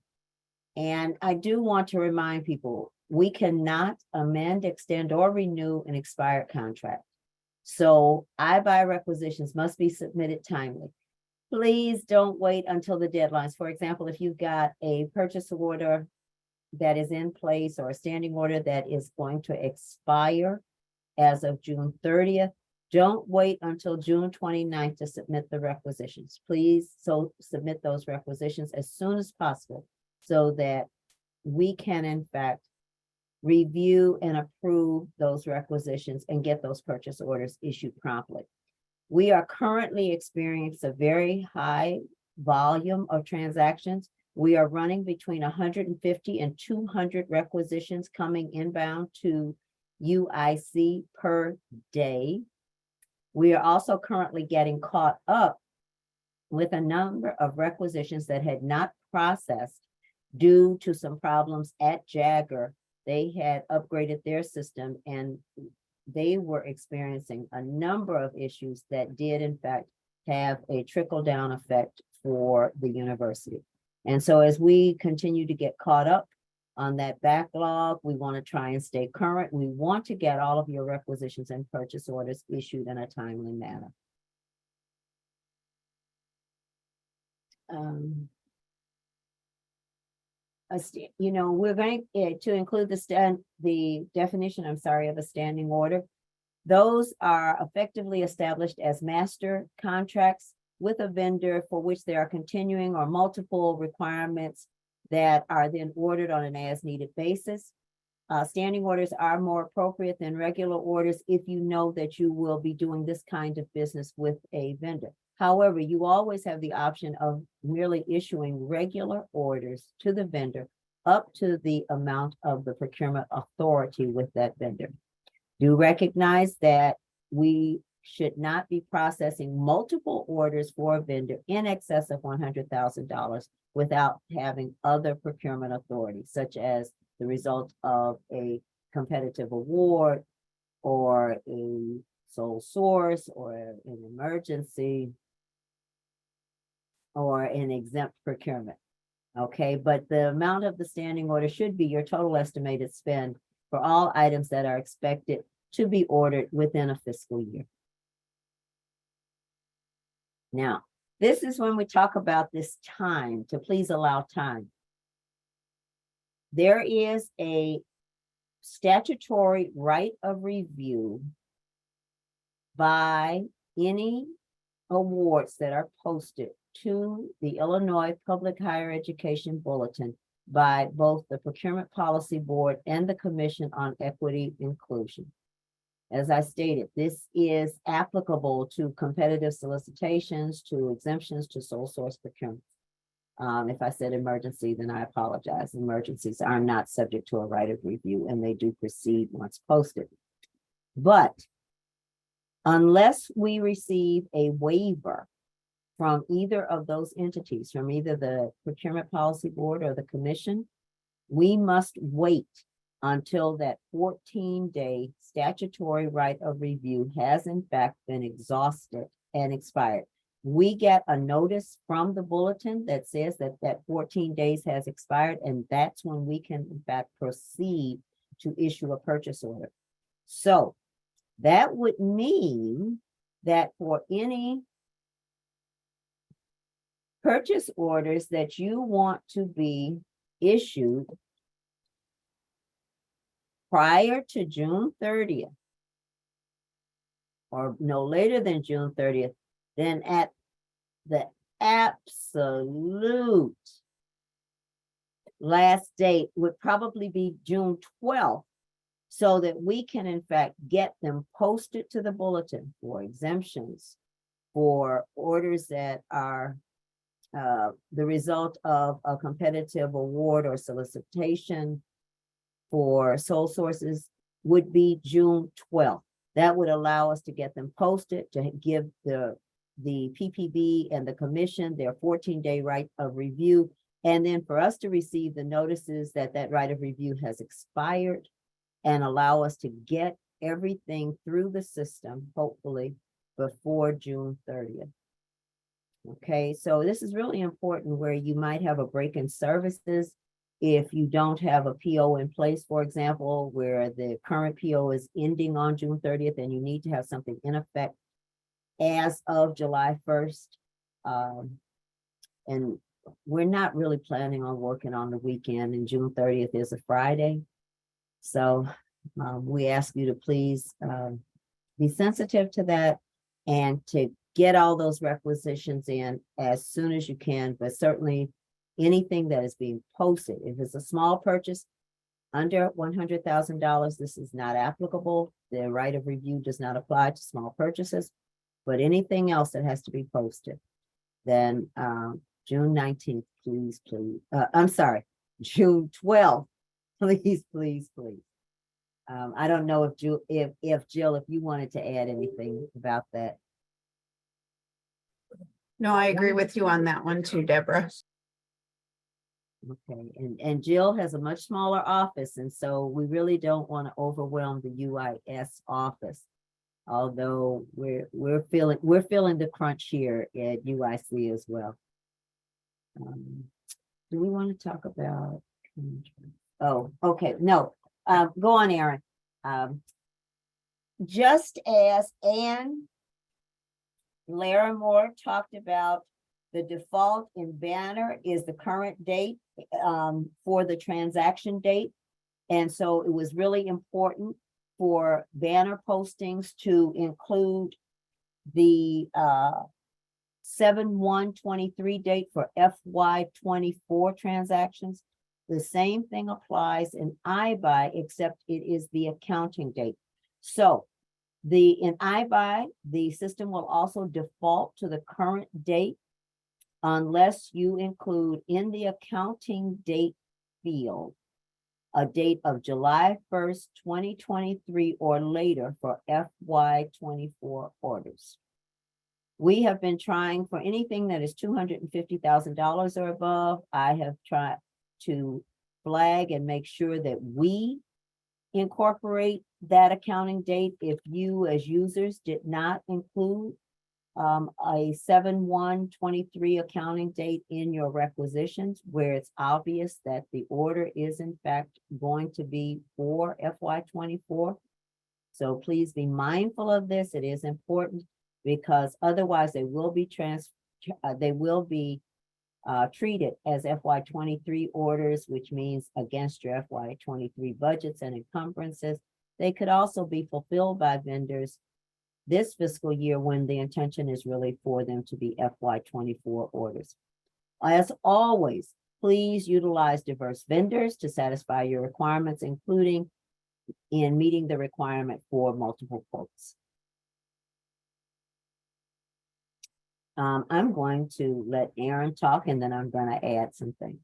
And I do want to remind people, we cannot amend, extend, or renew an expired contract. So iBuy requisitions must be submitted timely. Please don't wait until the deadlines. For example, if you've got a purchase order that is in place or a standing order that is going to expire as of June 30th, Don't wait until June 29th to submit the requisitions. Please submit those requisitions as soon as possible so that we can in fact review and approve those requisitions and get those purchase orders issued promptly. We are currently experiencing a very high volume of transactions. We are running between 150 and 200 requisitions coming inbound to UIC per day. We are also currently getting caught up with a number of requisitions that had not processed due to some problems at Jagger. They had upgraded their system and they were experiencing a number of issues that did in fact have a trickle-down effect for the university. And so as we continue to get caught up on that backlog, we want to try and stay current. We want to get all of your requisitions and purchase orders issued in a timely manner. We're going to include the definition, of a standing order. Those are effectively established as master contracts with a vendor for which there are continuing or multiple requirements that are then ordered on an as-needed basis. Standing orders are more appropriate than regular orders if you know that you will be doing this kind of business with a vendor. However, you always have the option of merely issuing regular orders to the vendor up to the amount of the procurement authority with that vendor. Do recognize that we should not be processing multiple orders for a vendor in excess of $100,000 without having other procurement authorities, such as the result of a competitive award or a sole source or an emergency or an exempt procurement. Okay, but the amount of the standing order should be your total estimated spend for all items that are expected to be ordered within a fiscal year. Now, this is when we talk about this time, to please allow time. There is a statutory right of review by any awards that are posted to the Illinois Public Higher Education Bulletin by both the Procurement Policy Board and the Commission on Equity Inclusion. As I stated, this is applicable to competitive solicitations, to exemptions, to sole source procurement. If I said emergency, then I apologize. Emergencies are not subject to a right of review and they do proceed once posted. But unless we receive a waiver from either of those entities, from either the Procurement Policy Board or the Commission, we must wait until that 14-day statutory right of review has in fact been exhausted and expired. We get a notice from the bulletin that says that that 14 days has expired, and that's when we can in fact proceed to issue a purchase order. So that would mean that for any purchase orders that you want to be issued prior to June 30th, or no later than June 30th, then at the absolute last date would probably be June 12th, so that we can in fact get them posted to the bulletin for exemptions, for orders that are the result of a competitive award or solicitation, for sole sources would be June 12th. That would allow us to get them posted, to give the PPB and the commission their 14-day right of review, and then for us to receive the notices that that right of review has expired and allow us to get everything through the system, hopefully before June 30th. Okay, so this is really important where you might have a break in services if you don't have a PO in place, for example, where the current PO is ending on June 30th and you need to have something in effect as of July 1st. And we're not really planning on working on the weekend, and June 30th is a Friday. So we ask you to please be sensitive to that and to get all those requisitions in as soon as you can, but certainly anything that is being posted, if it's a small purchase under $100,000, this is not applicable. The right of review does not apply to small purchases, but anything else that has to be posted, then June 19th, please, I'm sorry, June 12th, please, please, please. I don't know if Jill, if you wanted to add anything about that. No, I agree with you on that one too, Deborah. Okay, and Jill has a much smaller office, and so we really don't want to overwhelm the UIS office. Although we're feeling the crunch here at UIC as well. Do we want to talk about? Oh, okay, no. Go on, Aaron. Just as Ann Larimore talked about, the default in Banner is the current date for the transaction date. And so it was really important for Banner postings to include the 7/1/23 date for FY24 transactions. The same thing applies in iBuy, except it is the accounting date. So in iBuy, the system will also default to the current date unless you include in the accounting date field a date of July 1st, 2023 or later for FY24 orders. We have been trying for anything that is $250,000 or above. I have tried to flag and make sure that we incorporate that accounting date. If you as users did not include a 7/1/23 accounting date in your requisitions, where it's obvious that the order is in fact going to be for FY24. So please be mindful of this. It is important because otherwise they will be treated as FY23 orders, which means against your FY23 budgets and encumbrances. They could also be fulfilled by vendors this fiscal year when the intention is really for them to be FY24 orders. As always, please utilize diverse vendors to satisfy your requirements, including in meeting the requirement for multiple quotes. I'm going to let Aaron talk and then I'm going to add some things.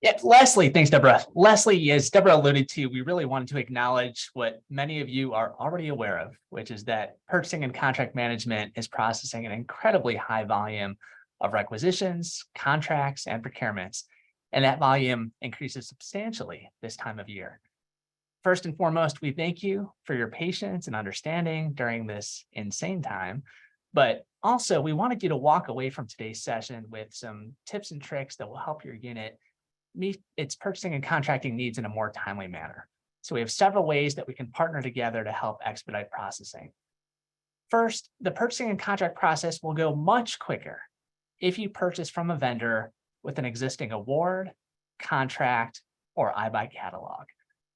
Yeah, Leslie, thanks, Deborah. Leslie, as Deborah alluded to, we really wanted to acknowledge what many of you are already aware of, which is that purchasing and contract management is processing an incredibly high volume of requisitions, contracts, and procurements. And that volume increases substantially this time of year. First and foremost, we thank you for your patience and understanding during this insane time. But also, we wanted you to walk away from today's session with some tips and tricks that will help your unit meet its purchasing and contracting needs in a more timely manner. So we have several ways that we can partner together to help expedite processing. First, the purchasing and contract process will go much quicker if you purchase from a vendor with an existing award, contract, or iBuy catalog.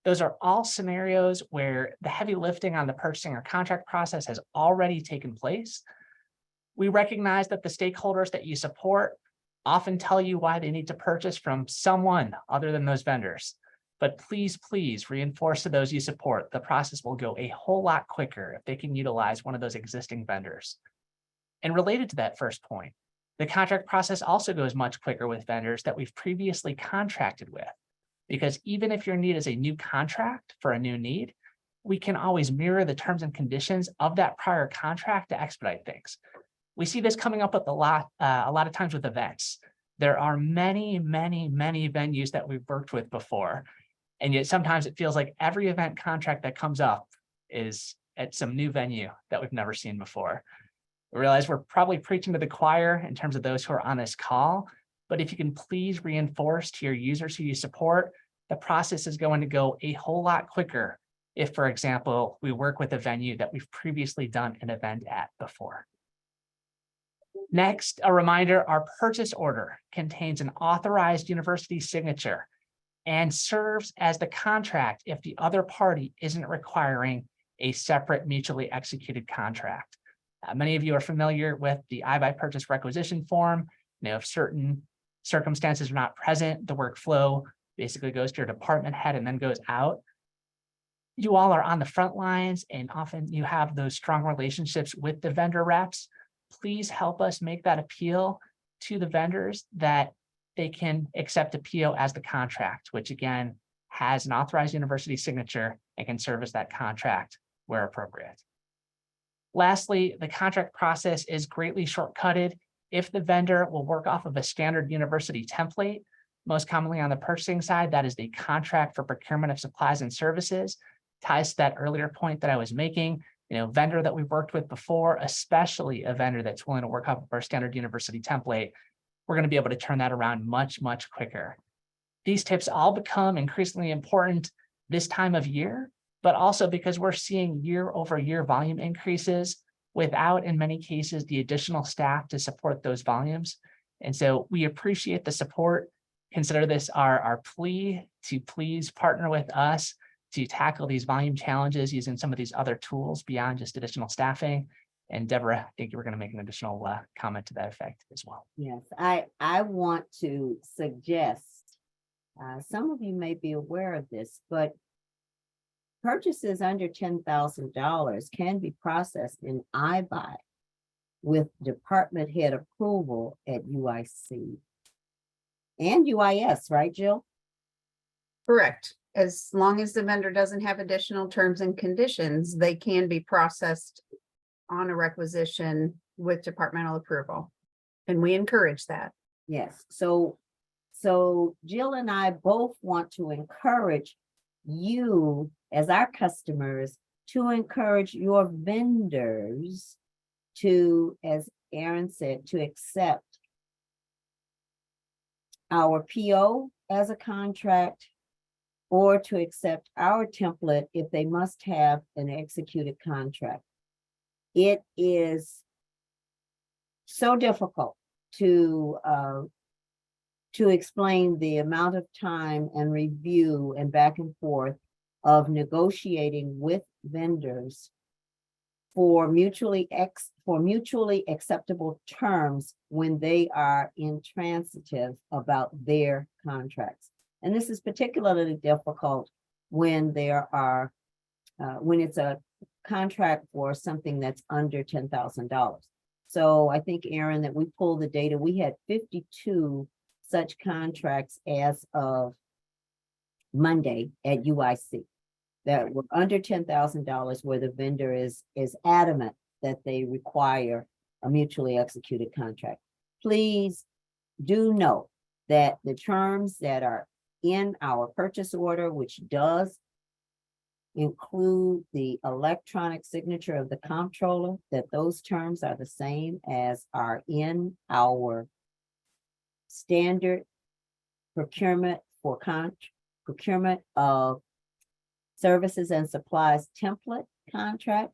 Those are all scenarios where the heavy lifting on the purchasing or contract process has already taken place. We recognize that the stakeholders that you support often tell you why they need to purchase from someone other than those vendors. But please, please reinforce to those you support, the process will go a whole lot quicker if they can utilize one of those existing vendors. And related to that first point, the contract process also goes much quicker with vendors that we've previously contracted with, because even if your need is a new contract for a new need, we can always mirror the terms and conditions of that prior contract to expedite things. We see this coming up with a lot of times with events. There are many, many, many venues that we've worked with before. And yet sometimes it feels like every event contract that comes up is at some new venue that we've never seen before. We realize we're probably preaching to the choir in terms of those who are on this call, but if you can please reinforce to your users who you support, the process is going to go a whole lot quicker if, for example, we work with a venue that we've previously done an event at before. Next, a reminder, our purchase order contains an authorized university signature and serves as the contract if the other party isn't requiring a separate mutually executed contract. Many of you are familiar with the I buy purchase requisition form. If certain circumstances are not present, the workflow basically goes to your department head and then goes out. You all are on the front lines and often you have those strong relationships with the vendor reps. Please help us make that appeal to the vendors that they can accept a PO as the contract, which again has an authorized university signature and can service that contract where appropriate. Lastly, the contract process is greatly shortcutted if the vendor will work off of a standard university template. Most commonly on the purchasing side, that is the contract for procurement of supplies and services. Ties to that earlier point that I was making, vendor that we've worked with before, especially a vendor that's willing to work off of our standard university template, we're going to be able to turn that around much, much quicker. These tips all become increasingly important this time of year, but also because we're seeing year-over-year volume increases without, in many cases, the additional staff to support those volumes. And so we appreciate the support. Consider this our plea to please partner with us to tackle these volume challenges using some of these other tools beyond just additional staffing. And Deborah, I think you were going to make an additional comment to that effect as well. Yes, I want to suggest, some of you may be aware of this, but purchases under $10,000 can be processed in iBuy with department head approval at UIC and UIS, right, Jill? Correct. As long as the vendor doesn't have additional terms and conditions, they can be processed on a requisition with departmental approval. And we encourage that. Yes, so Jill and I both want to encourage you as our customers to encourage your vendors to, as Aaron said, to accept our PO as a contract or to accept our template if they must have an executed contract. It is so difficult to explain the amount of time and review and back and forth of negotiating with vendors for mutually acceptable terms when they are intransitive about their contracts. And this is particularly difficult when there are when it's a contract for something that's under $10,000. So I think, Aaron, that we pulled the data. We had 52 such contracts as of Monday at UIC that were under $10,000, where the vendor is adamant that they require a mutually executed contract. Please do know that the terms that are in our purchase order, which does include the electronic signature of the comptroller, that those terms are the same as are in our standard procurement for procurement of services and supplies template contract.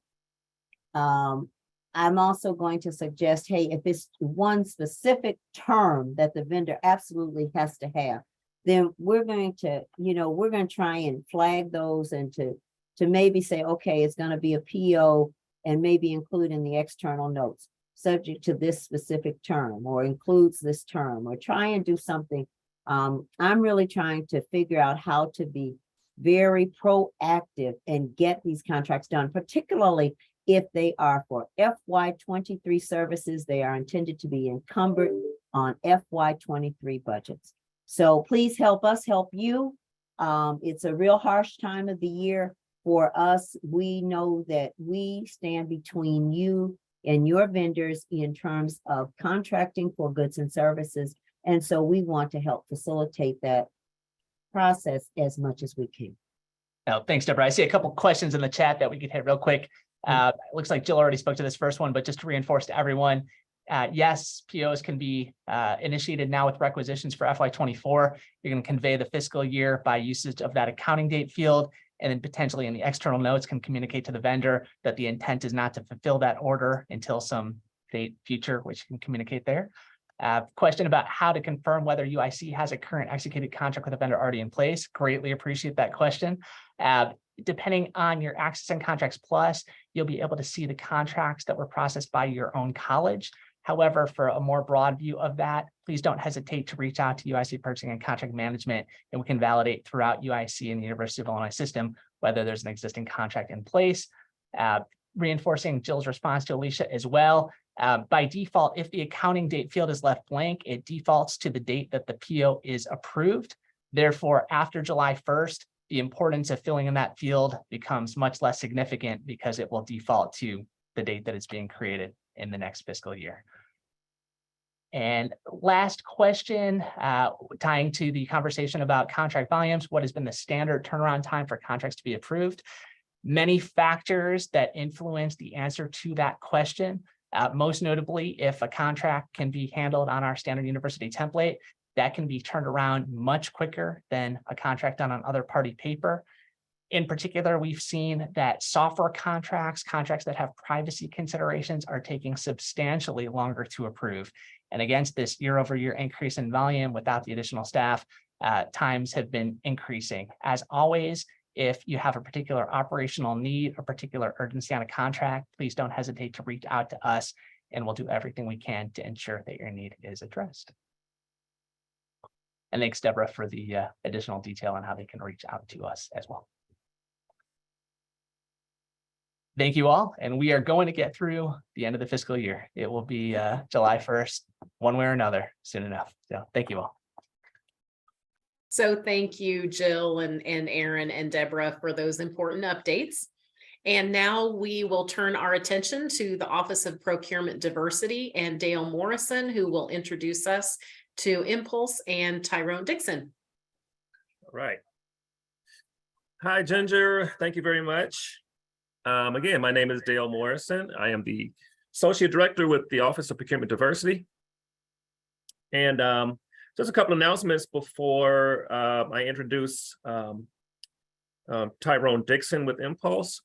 I'm also going to suggest, hey, if it's one specific term that the vendor absolutely has to have, then we're going to, we're going to try and flag those and to maybe say, okay, it's going to be a PO and maybe include in the external notes subject to this specific term or includes this term, or try and do something. I'm really trying to figure out how to be very proactive and get these contracts done, particularly if they are for FY23 services. They are intended to be encumbered on FY23 budgets. So please help us help you. It's a real harsh time of the year for us. We know that we stand between you and your vendors in terms of contracting for goods and services. And so we want to help facilitate that process as much as we can. Oh, thanks, Deborah. I see a couple questions in the chat that we could hit real quick. It looks like Jill already spoke to this first one, but just to reinforce to everyone, yes, POs can be initiated now with requisitions for FY24. You're going to convey the fiscal year by usage of that accounting date field, and then potentially in the external notes can communicate to the vendor that the intent is not to fulfill that order until some date future, which you can communicate there. Question about how to confirm whether UIC has a current executed contract with a vendor already in place. Greatly appreciate that question. Depending on your Access and Contracts Plus, you'll be able to see the contracts that were processed by your own college. However, for a more broad view of that, please don't hesitate to reach out to UIC Purchasing and Contract Management, and we can validate throughout UIC and the University of Illinois system whether there's an existing contract in place. Reinforcing Jill's response to Alicia as well. By default, if the accounting date field is left blank, it defaults to the date that the PO is approved. Therefore, after July 1st, the importance of filling in that field becomes much less significant because it will default to the date that it's being created in the next fiscal year. And last question, tying to the conversation about contract volumes, what has been the standard turnaround time for contracts to be approved? Many factors that influence the answer to that question. Most notably, if a contract can be handled on our standard university template, that can be turned around much quicker than a contract done on other party paper. In particular, we've seen that software contracts that have privacy considerations are taking substantially longer to approve. And against this year-over-year increase in volume without the additional staff, times have been increasing. As always, if you have a particular operational need or particular urgency on a contract, please don't hesitate to reach out to us, and we'll do everything we can to ensure that your need is addressed. And thanks, Deborah, for the additional detail on how they can reach out to us as well. Thank you all, and we are going to get through the end of the fiscal year. It will be July 1st, one way or another, soon enough. So thank you all. So thank you, Jill and Aaron and Deborah, for those important updates. And now we will turn our attention to the Office of Procurement Diversity and Dale Morrison, who will introduce us to Impulse and Tyrone Dixon. All right. Hi, Ginger. Thank you very much. Again, my name is Dale Morrison. I am the Associate Director with the Office of Procurement Diversity. And just a couple of announcements before I introduce Tyrone Dixon with Impulse.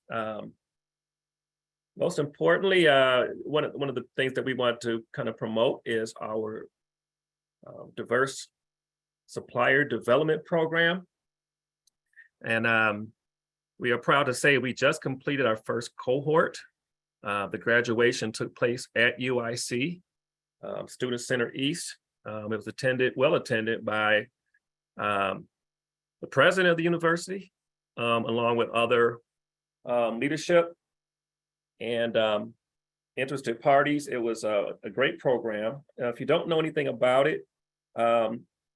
Most importantly, one of the things that we want to kind of promote is our diverse supplier development program. And we are proud to say we just completed our first cohort. The graduation took place at UIC, Student Center East. It was well attended by the president of the university, along with other leadership and interested parties. It was a great program. If you don't know anything about it,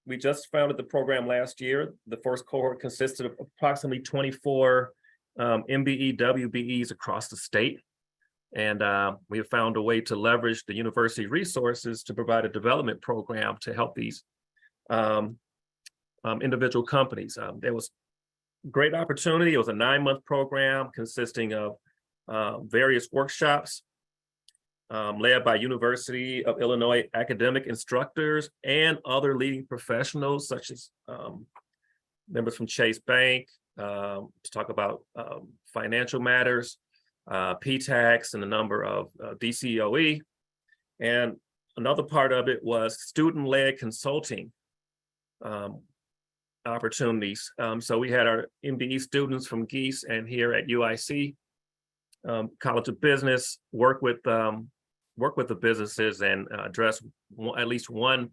we just founded the program last year. The first cohort consisted of approximately 24 MBE, WBEs across the state. And we have found a way to leverage the university resources to provide a development program to help these individual companies. There was great opportunity. It was a 9-month program consisting of various workshops led by University of Illinois academic instructors and other leading professionals, such as members from Chase Bank, to talk about financial matters, PTAX, and a number of DCOE. And another part of it was student-led consulting opportunities. So we had our MBE students from Geese and here at UIC, College of Business, work with the businesses and address at least one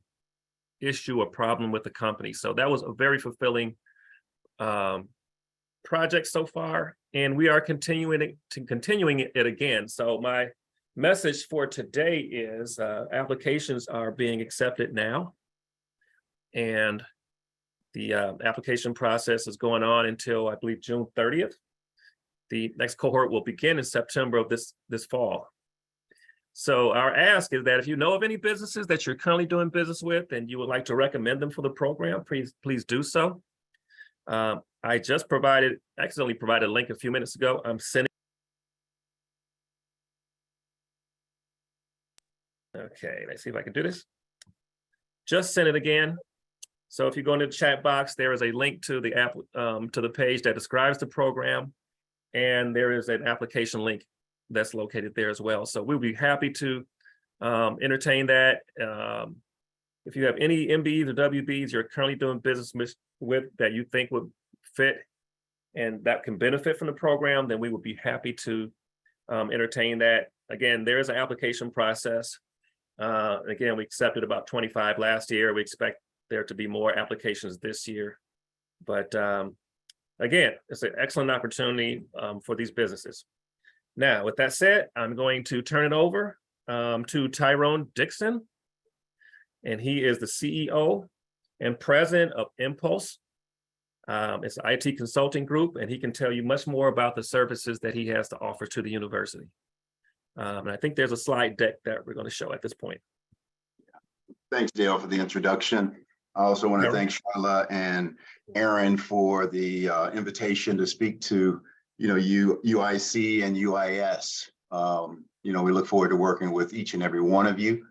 issue or problem with the company. So that was a very fulfilling project so far, and we are continuing it again. So my message for today is applications are being accepted now, and the application process is going on until, I believe, June 30th. The next cohort will begin in September of this fall. So our ask is that if you know of any businesses that you're currently doing business with and you would like to recommend them for the program, please do so. I just accidentally provided a link a few minutes ago. I'm sending. Okay, let's see if I can do this. Just send it again. So if you go into the chat box, there is a link to the app, to the page that describes the program, and there is an application link that's located there as well. So we'll be happy to entertain that. If you have any MBEs or WBs you're currently doing business with that you think would fit and that can benefit from the program, then we would be happy to entertain that. Again, there is an application process. Again, we accepted about 25 last year. We expect there to be more applications this year. But again, it's an excellent opportunity for these businesses. Now, with that said, I'm going to turn it over to Tyrone Dixon. And he is the CEO and president of Impulse. It's an IT consulting group, and he can tell you much more about the services that he has to offer to the university. And I think there's a slide deck that we're going to show at this point. Thanks, Dale, for the introduction. I also want to thank Charla and Aaron for the invitation to speak to, UIC and UIS. We look forward to working with each and every one of you.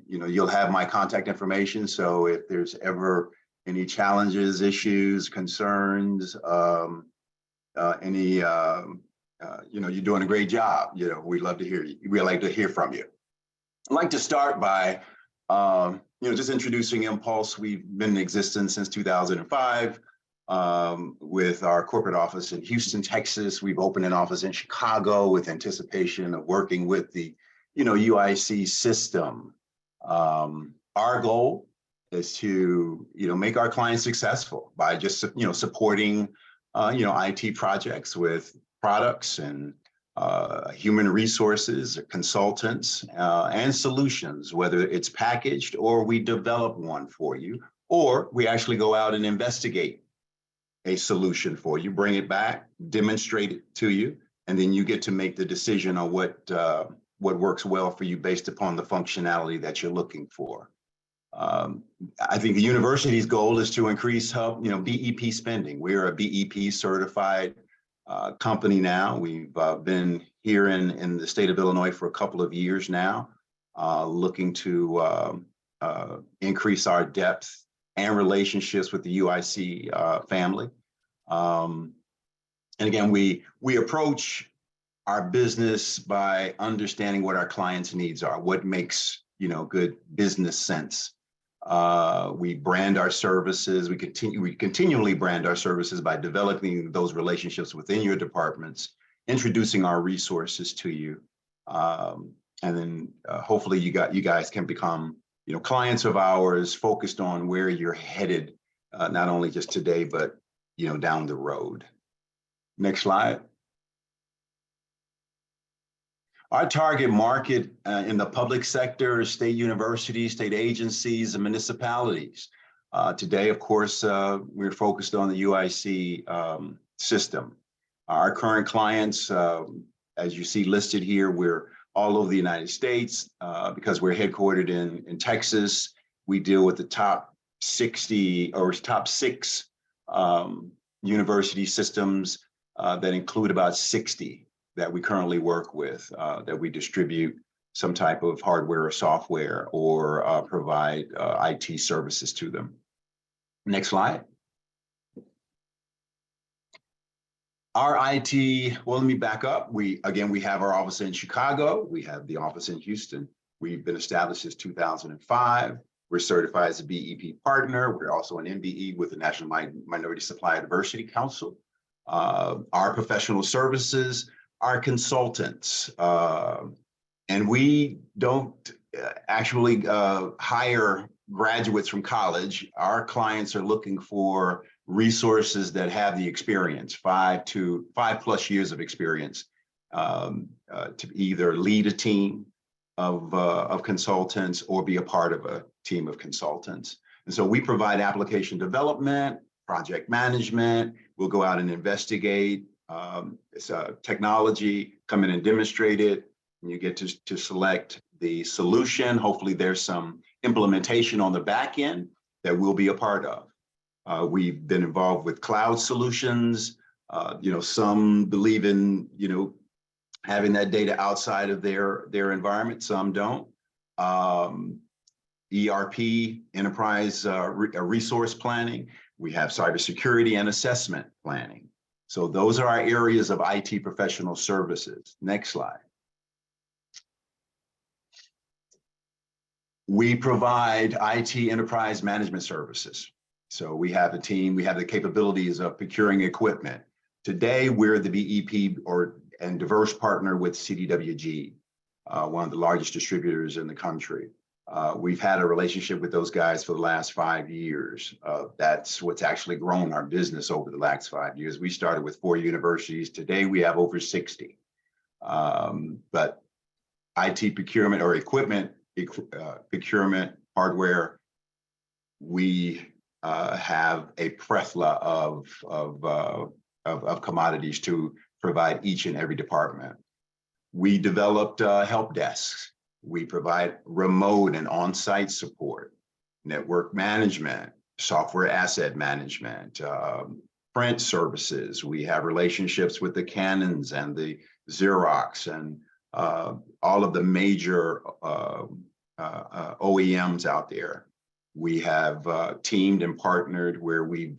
You'll have my contact information. So if there's ever any challenges, issues, concerns, you're doing a great job. We'd love to hear you. We'd like to hear from you. I'd like to start by, just introducing Impulse. We've been in existence since 2005 with our corporate office in Houston, Texas. We've opened an office in Chicago with anticipation of working with the UIC system. Our goal is to, make our clients successful by just, supporting, IT projects with products and human resources, consultants, and solutions, whether it's packaged or we develop one for you, or we actually go out and investigate a solution for you, bring it back, demonstrate it to you, and then you get to make the decision on what works well for you based upon the functionality that you're looking for. I think the university's goal is to increase BEP spending. We're a BEP certified company now. We've been here in the state of Illinois for a couple of years now, looking to increase our depth and relationships with the UIC family. And again, we approach our business by understanding what our clients' needs are, what makes good business sense. We brand our services. We continually brand our services by developing those relationships within your departments, introducing our resources to you, and then hopefully you guys can become clients of ours, focused on where you're headed, not only just today but down the road. Next slide. Our target market in the public sector is state universities, state agencies, and municipalities. Today, of course, we're focused on the UIC system. Our current clients, as you see listed here, we're all over the United States because we're headquartered in Texas. We deal with the top 60 or top 6 university systems that include about 60 that we currently work with, that we distribute some type of hardware or software or provide IT services to them. Next slide. Our IT, well, let me back up. We have our office in Chicago. We have the office in Houston. We've been established since 2005. We're certified as a BEP partner. We're also an MBE with the National Minority Supplier Diversity Council. Our professional services, our consultants, and we don't actually hire graduates from college. Our clients are looking for resources that have the experience, 5+ years of experience, to either lead a team of consultants or be a part of a team of consultants. And so we provide application development, project management. We'll go out and investigate technology, come in and demonstrate it, and you get to select the solution. Hopefully there's some implementation on the back end that we'll be a part of. We've been involved with cloud solutions. Some believe in, having that data outside of their environment, some don't. ERP, enterprise resource planning. We have cybersecurity and assessment planning. So those are our areas of IT professional services. Next slide. We provide IT enterprise management services. So we have a team, we have the capabilities of procuring equipment. Today, we're the BEP and diverse partner with CDWG, one of the largest distributors in the country. We've had a relationship with those guys for the last 5 years. That's what's actually grown our business over the last 5 years. We started with 4 universities. Today, we have over 60. But IT procurement or equipment procurement, hardware, we have a plethora of commodities to provide each and every department. We developed help desks. We provide remote and on-site support, network management, software asset management, print services. We have relationships with the Canons and the Xerox and all of the major OEMs out there. We have teamed and partnered where we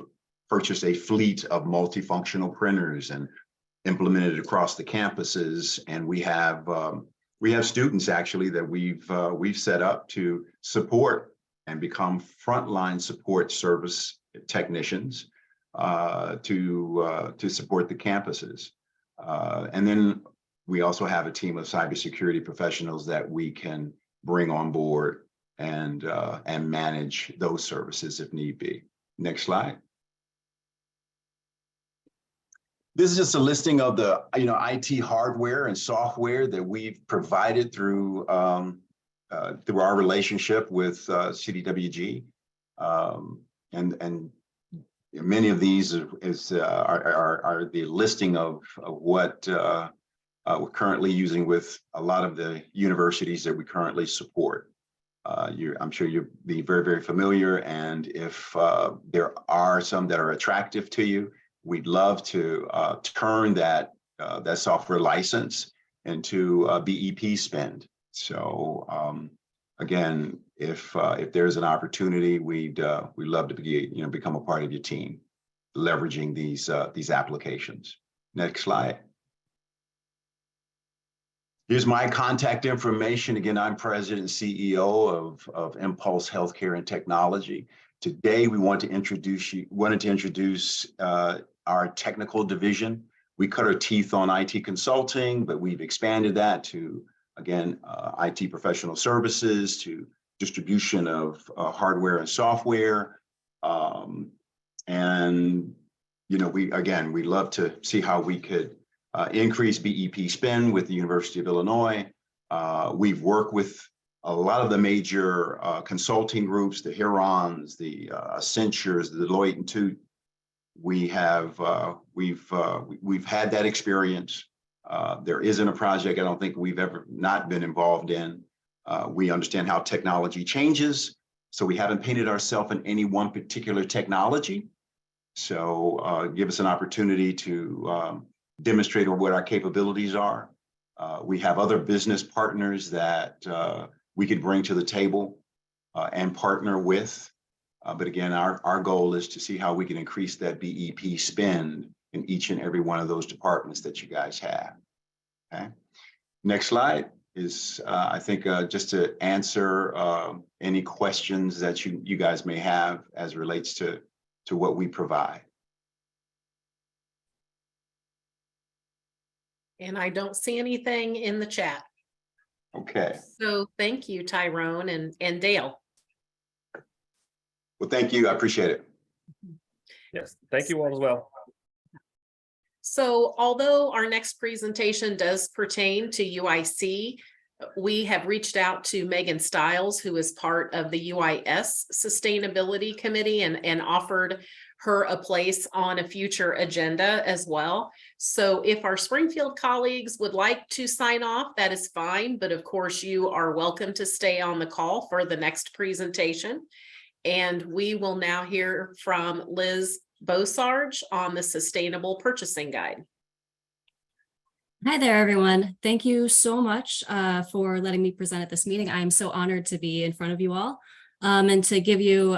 purchased a fleet of multifunctional printers and implemented it across the campuses. And we have students actually that we've set up to support and become frontline support service technicians to support the campuses. And then we also have a team of cybersecurity professionals that we can bring on board and manage those services if need be. Next slide. This is just a listing of the IT hardware and software that we've provided through our relationship with CDWG, and many of these are the listing of what we're currently using with a lot of the universities that we currently support. I'm sure you'll be very, very familiar, and if there are some that are attractive to you, we'd love to turn that software license into BEP spend. So again, if there's an opportunity, we'd love to become a part of your team, leveraging these applications. Next slide. Here's my contact information. Again, I'm president and CEO of Impulse Healthcare and Technology. Today, we wanted to introduce our technical division. We cut our teeth on IT consulting, but we've expanded that to, again, IT professional services, to distribution of hardware and software. And, we'd love to see how we could increase BEP spend with the University of Illinois. We've worked with a lot of the major consulting groups, the Hurons, the Accentures, the Deloitte and Touche. We've had that experience. There isn't a project I don't think we've ever not been involved in. We understand how technology changes, so we haven't painted ourselves in any one particular technology. So give us an opportunity to demonstrate what our capabilities are. We have other business partners that we could bring to the table and partner with. But again, our goal is to see how we can increase that BEP spend in each and every one of those departments that you guys have. Okay. Next slide is, I think, just to answer any questions that you guys may have as it relates to what we provide. And I don't see anything in the chat. Okay. So thank you, Tyrone and Dale. Well, thank you. I appreciate it. Yes, thank you all as well. So although our next presentation does pertain to UIC, we have reached out to Megan Stiles, who is part of the UIS Sustainability Committee, and offered her a place on a future agenda as well. So if our Springfield colleagues would like to sign off, that is fine. But of course, you are welcome to stay on the call for the next presentation. And we will now hear from Liz Beausarge on the Sustainable Purchasing Guide. Hi there, everyone. Thank you so much for letting me present at this meeting. I am so honored to be in front of you all and to give you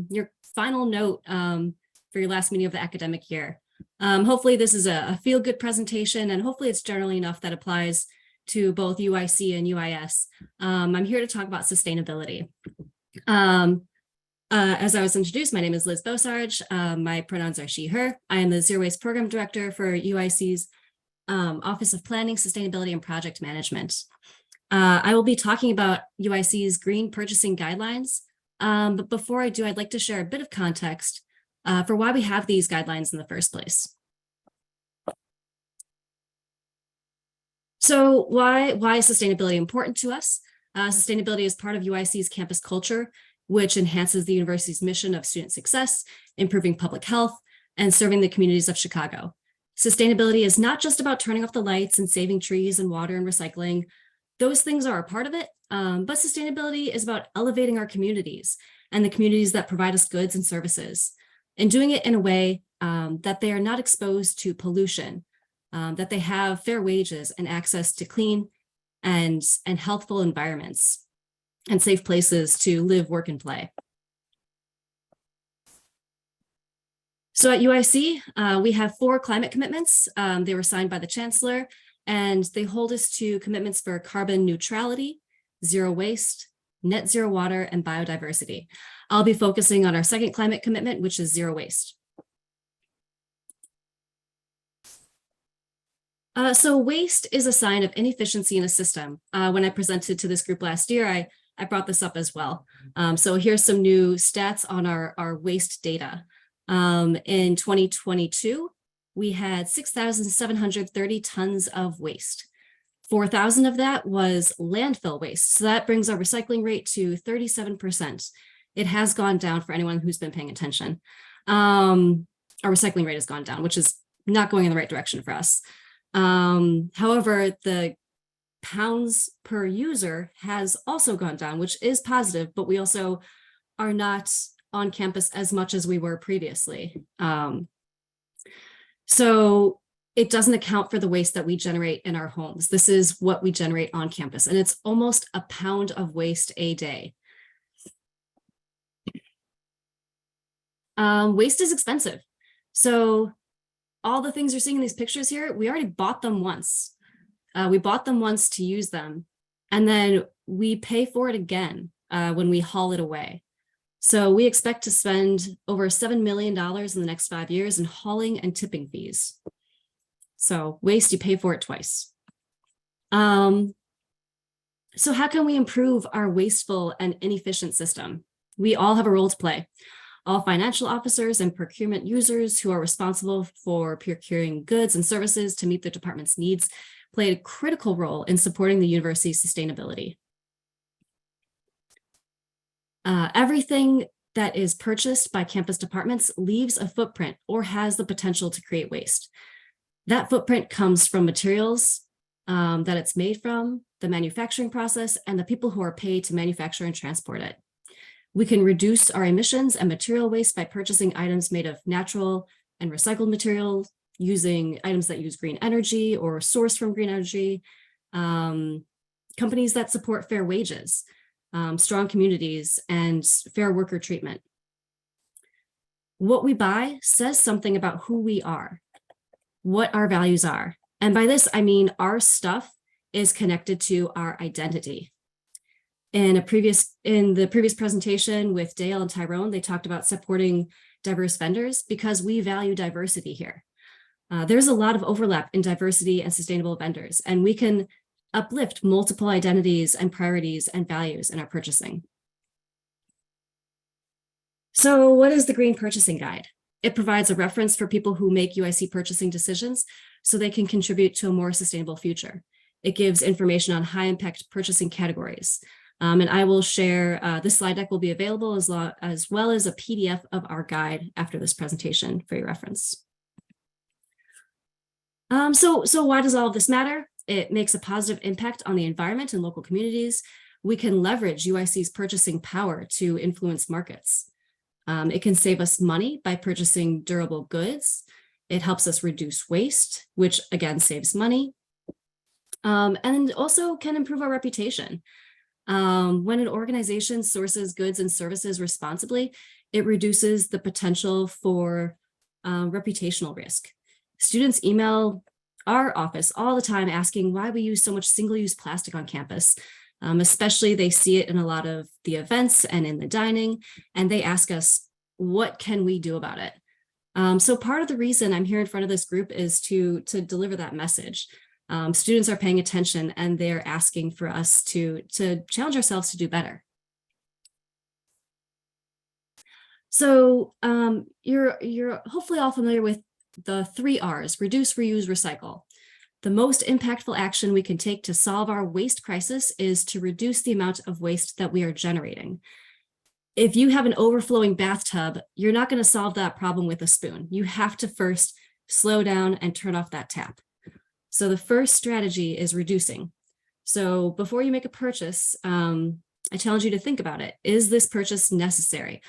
your final note for your last meeting of the academic year. Hopefully this is a feel-good presentation, and hopefully it's generally enough that applies to both UIC and UIS. I'm here to talk about sustainability. As I was introduced, my name is Liz Bosarge. My pronouns are she, her. I am the Zero Waste Program Director for UIC's Office of Planning, Sustainability, and Project Management. I will be talking about UIC's Green Purchasing Guidelines. But before I do, I'd like to share a bit of context for why we have these guidelines in the first place. So why is sustainability important to us? Sustainability is part of UIC's campus culture, which enhances the university's mission of student success, improving public health, and serving the communities of Chicago. Sustainability is not just about turning off the lights and saving trees and water and recycling. Those things are a part of it, but sustainability is about elevating our communities and the communities that provide us goods and services, and doing it in a way that they are not exposed to pollution, that they have fair wages and access to clean and healthful environments and safe places to live, work, and play. So at UIC, we have 4 climate commitments. They were signed by the Chancellor, and they hold us to commitments for carbon neutrality, zero waste, net zero water, and biodiversity. I'll be focusing on our second climate commitment, which is zero waste. So waste is a sign of inefficiency in a system. When I presented to this group last year, I brought this up as well. So here's some new stats on our waste data. In 2022, we had 6,730 tons of waste. 4,000 of that was landfill waste. So that brings our recycling rate to 37%. It has gone down for anyone who's been paying attention. Our recycling rate has gone down, which is not going in the right direction for us. However, the pounds per user has also gone down, which is positive, but we also are not on campus as much as we were previously. So it doesn't account for the waste that we generate in our homes. This is what we generate on campus, and it's almost a pound of waste a day. Waste is expensive. So all the things you're seeing in these pictures here, we already bought them once. We bought them once to use them, and then we pay for it again when we haul it away. So we expect to spend over $7 million in the next 5 years in hauling and tipping fees. So waste, you pay for it twice. So how can we improve our wasteful and inefficient system? We all have a role to play. All financial officers and procurement users who are responsible for procuring goods and services to meet the department's needs play a critical role in supporting the university's sustainability. Everything that is purchased by campus departments leaves a footprint or has the potential to create waste. That footprint comes from materials that it's made from, the manufacturing process, and the people who are paid to manufacture and transport it. We can reduce our emissions and material waste by purchasing items made of natural and recycled materials, using items that use green energy or source from green energy, companies that support fair wages, strong communities, and fair worker treatment. What we buy says something about who we are, what our values are. And by this, I mean our stuff is connected to our identity. In the previous presentation with Dale and Tyrone, they talked about supporting diverse vendors because we value diversity here. There's a lot of overlap in diversity and sustainable vendors, and we can uplift multiple identities and priorities and values in our purchasing. So what is the Green Purchasing Guide? It provides a reference for people who make UIC purchasing decisions so they can contribute to a more sustainable future. It gives information on high impact purchasing categories. And I will share, this slide deck will be available as well as a PDF of our guide after this presentation for your reference. So why does all of this matter? It makes a positive impact on the environment and local communities. We can leverage UIC's purchasing power to influence markets. It can save us money by purchasing durable goods. It helps us reduce waste, which again saves money, and also can improve our reputation. When an organization sources goods and services responsibly, it reduces the potential for reputational risk. Students email our office all the time asking why we use so much single-use plastic on campus. Especially they see it in a lot of the events and in the dining, and they ask us, what can we do about it? So part of the reason I'm here in front of this group is to deliver that message. Students are paying attention and they're asking for us to challenge ourselves to do better. So you're hopefully all familiar with the 3 R's: reduce, reuse, recycle. The most impactful action we can take to solve our waste crisis is to reduce the amount of waste that we are generating. If you have an overflowing bathtub, you're not going to solve that problem with a spoon. You have to first slow down and turn off that tap. So the first strategy is reducing. So before you make a purchase, I challenge you to think about it. Is this purchase necessary?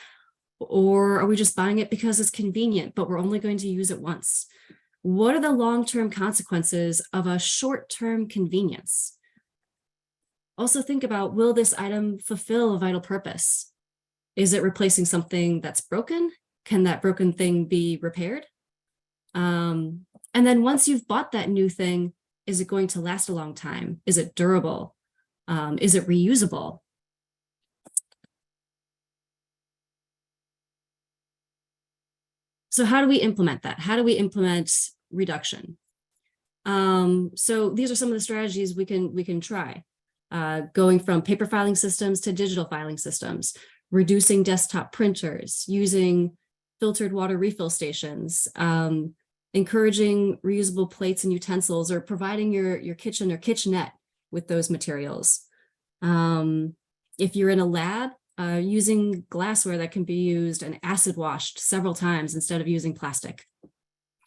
Or are we just buying it because it's convenient, but we're only going to use it once? What are the long-term consequences of a short-term convenience? Also think about, will this item fulfill a vital purpose? Is it replacing something that's broken? Can that broken thing be repaired? And then once you've bought that new thing, is it going to last a long time? Is it durable? Is it reusable? So how do we implement that? How do we implement reduction? So these are some of the strategies we can try. Going from paper filing systems to digital filing systems, reducing desktop printers, using filtered water refill stations, encouraging reusable plates and utensils, or providing your kitchen or kitchenette with those materials. If you're in a lab, using glassware that can be used and acid washed several times instead of using plastic.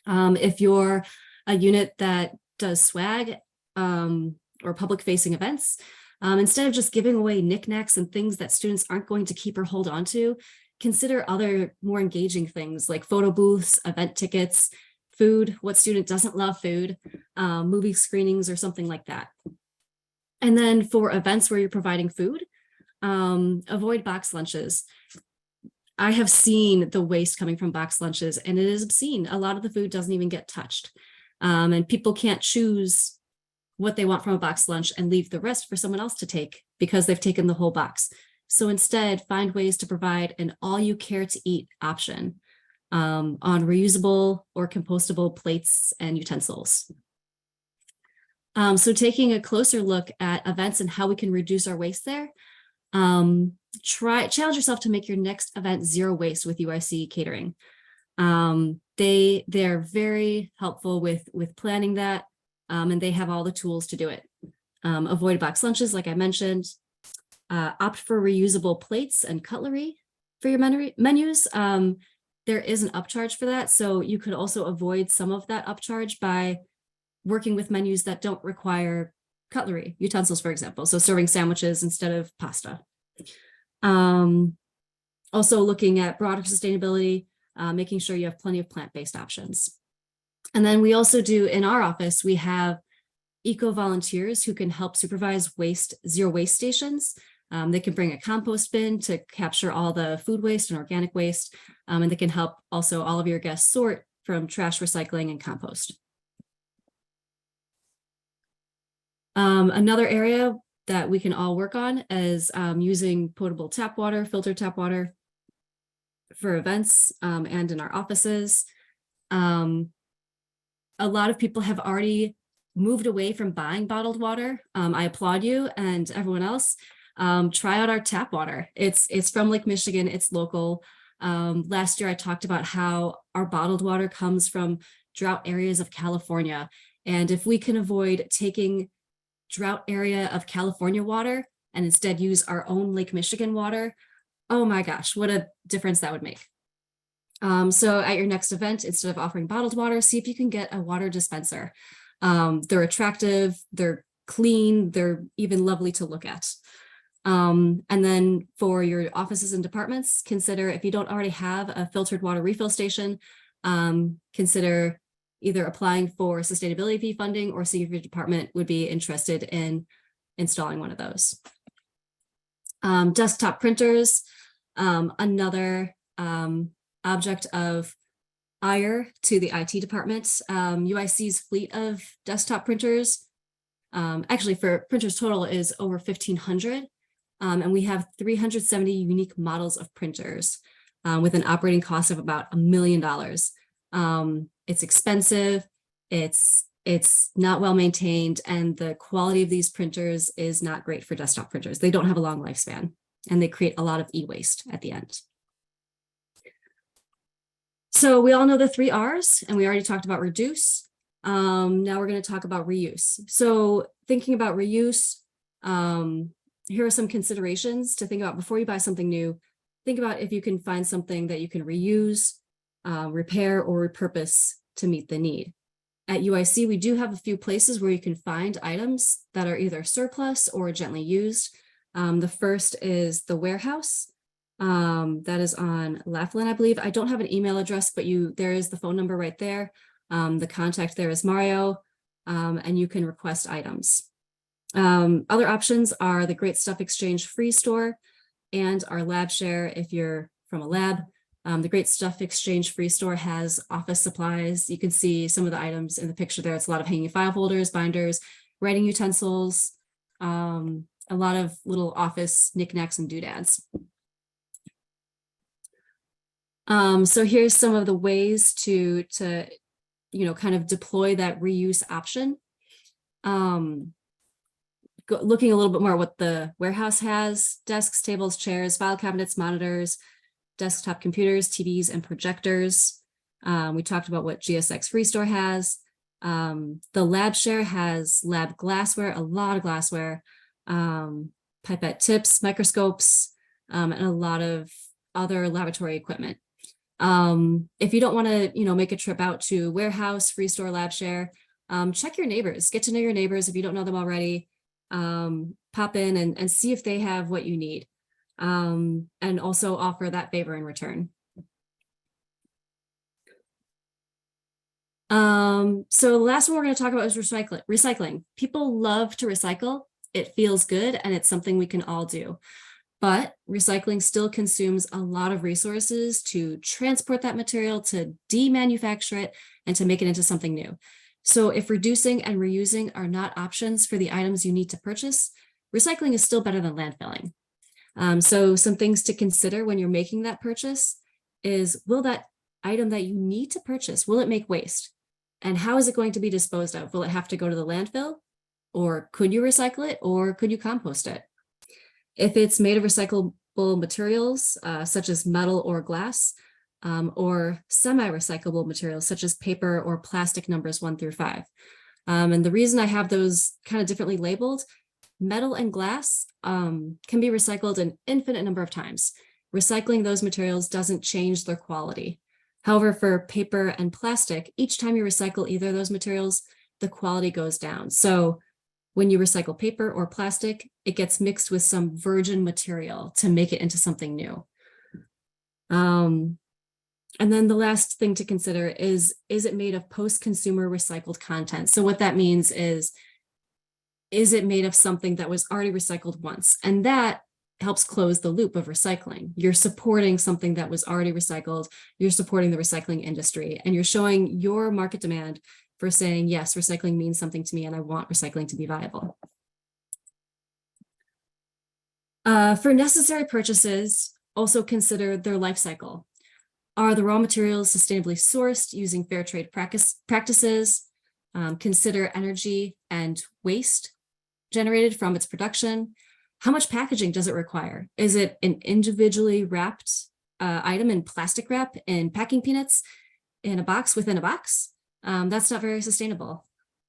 If you're a unit that does swag or public facing events, instead of just giving away knickknacks and things that students aren't going to keep or hold on to, consider other more engaging things like photo booths, event tickets, food. What student doesn't love food? Movie screenings or something like that. And then for events where you're providing food, avoid box lunches. I have seen the waste coming from box lunches, and it is obscene. A lot of the food doesn't even get touched. And people can't choose what they want from a box lunch and leave the rest for someone else to take because they've taken the whole box. So instead, find ways to provide an all-you-care-to-eat option on reusable or compostable plates and utensils. So taking a closer look at events and how we can reduce our waste there, challenge yourself to make your next event zero waste with UIC catering. They're very helpful with planning that, and they have all the tools to do it. Avoid box lunches, like I mentioned. Opt for reusable plates and cutlery for your menus. There is an upcharge for that, so you could also avoid some of that upcharge by working with menus that don't require cutlery, utensils, for example. So serving sandwiches instead of pasta. Also looking at broader sustainability, making sure you have plenty of plant-based options. And then we also do, in our office, we have eco-volunteers who can help supervise zero waste stations. They can bring a compost bin to capture all the food waste and organic waste, and they can help also all of your guests sort from trash recycling and compost. Another area that we can all work on is using potable tap water, filtered tap water for events and in our offices. A lot of people have already moved away from buying bottled water. I applaud you and everyone else. Try out our tap water. It's from Lake Michigan, it's local. Last year I talked about how our bottled water comes from drought areas of California. And if we can avoid taking drought area of California water and instead use our own Lake Michigan water, oh my gosh, what a difference that would make. So at your next event, instead of offering bottled water, see if you can get a water dispenser. They're attractive, they're clean, they're even lovely to look at. And then for your offices and departments, consider, if you don't already have a filtered water refill station, consider either applying for sustainability fee funding or see if your department would be interested in installing one of those. Desktop printers, another object of ire to the IT department. UIC's fleet of desktop printers, actually for printers total is over 1,500. And we have 370 unique models of printers with an operating cost of about $1 million. It's expensive, it's not well maintained, and the quality of these printers is not great for desktop printers. They don't have a long lifespan, and they create a lot of e-waste at the end. So we all know the 3 R's, and we already talked about reduce. Now we're going to talk about reuse. So thinking about reuse, here are some considerations to think about before you buy something new. Think about if you can find something that you can reuse, repair, or repurpose to meet the need. At UIC, we do have a few places where you can find items that are either surplus or gently used. The first is the warehouse. That is on Laughlin, I believe. I don't have an email address, but there is the phone number right there. The contact there is Mario, and you can request items. Other options are the Great Stuff Exchange free store and our lab share if you're from a lab. The Great Stuff Exchange free store has office supplies. You can see some of the items in the picture there. It's a lot of hanging file folders, binders, writing utensils, a lot of little office knickknacks and doodads. So here's some of the ways to kind of deploy that reuse option. Looking a little bit more at what the warehouse has: desks, tables, chairs, file cabinets, monitors, desktop computers, TVs, and projectors. We talked about what GSX Restore has. The lab share has lab glassware, a lot of glassware, pipette tips, microscopes, and a lot of other laboratory equipment. If you don't want to, make a trip out to warehouse, Restore, lab share, check your neighbors, get to know your neighbors if you don't know them already. Pop in and see if they have what you need. And also offer that favor in return. So the last one we're going to talk about is recycling. People love to recycle. It feels good, and it's something we can all do. But recycling still consumes a lot of resources to transport that material, to demanufacture it, and to make it into something new. So if reducing and reusing are not options for the items you need to purchase, recycling is still better than landfilling. So some things to consider when you're making that purchase is, will that item that you need to purchase, will it make waste? And how is it going to be disposed of? Will it have to go to the landfill? Or could you recycle it? Or could you compost it? If it's made of recyclable materials, such as metal or glass, or semi-recyclable materials, such as paper or plastic numbers 1 through 5. And the reason I have those kind of differently labeled, metal and glass can be recycled an infinite number of times. Recycling those materials doesn't change their quality. However, for paper and plastic, each time you recycle either of those materials, the quality goes down. So when you recycle paper or plastic, it gets mixed with some virgin material to make it into something new. And then the last thing to consider is it made of post-consumer recycled content? So what that means is it made of something that was already recycled once? And that helps close the loop of recycling. You're supporting something that was already recycled. You're supporting the recycling industry, and you're showing your market demand for saying, yes, recycling means something to me, and I want recycling to be viable. For necessary purchases, also consider their life cycle. Are the raw materials sustainably sourced using fair trade practices? Consider energy and waste generated from its production. How much packaging does it require? Is it an individually wrapped item in plastic wrap, in packing peanuts, in a box within a box? That's not very sustainable.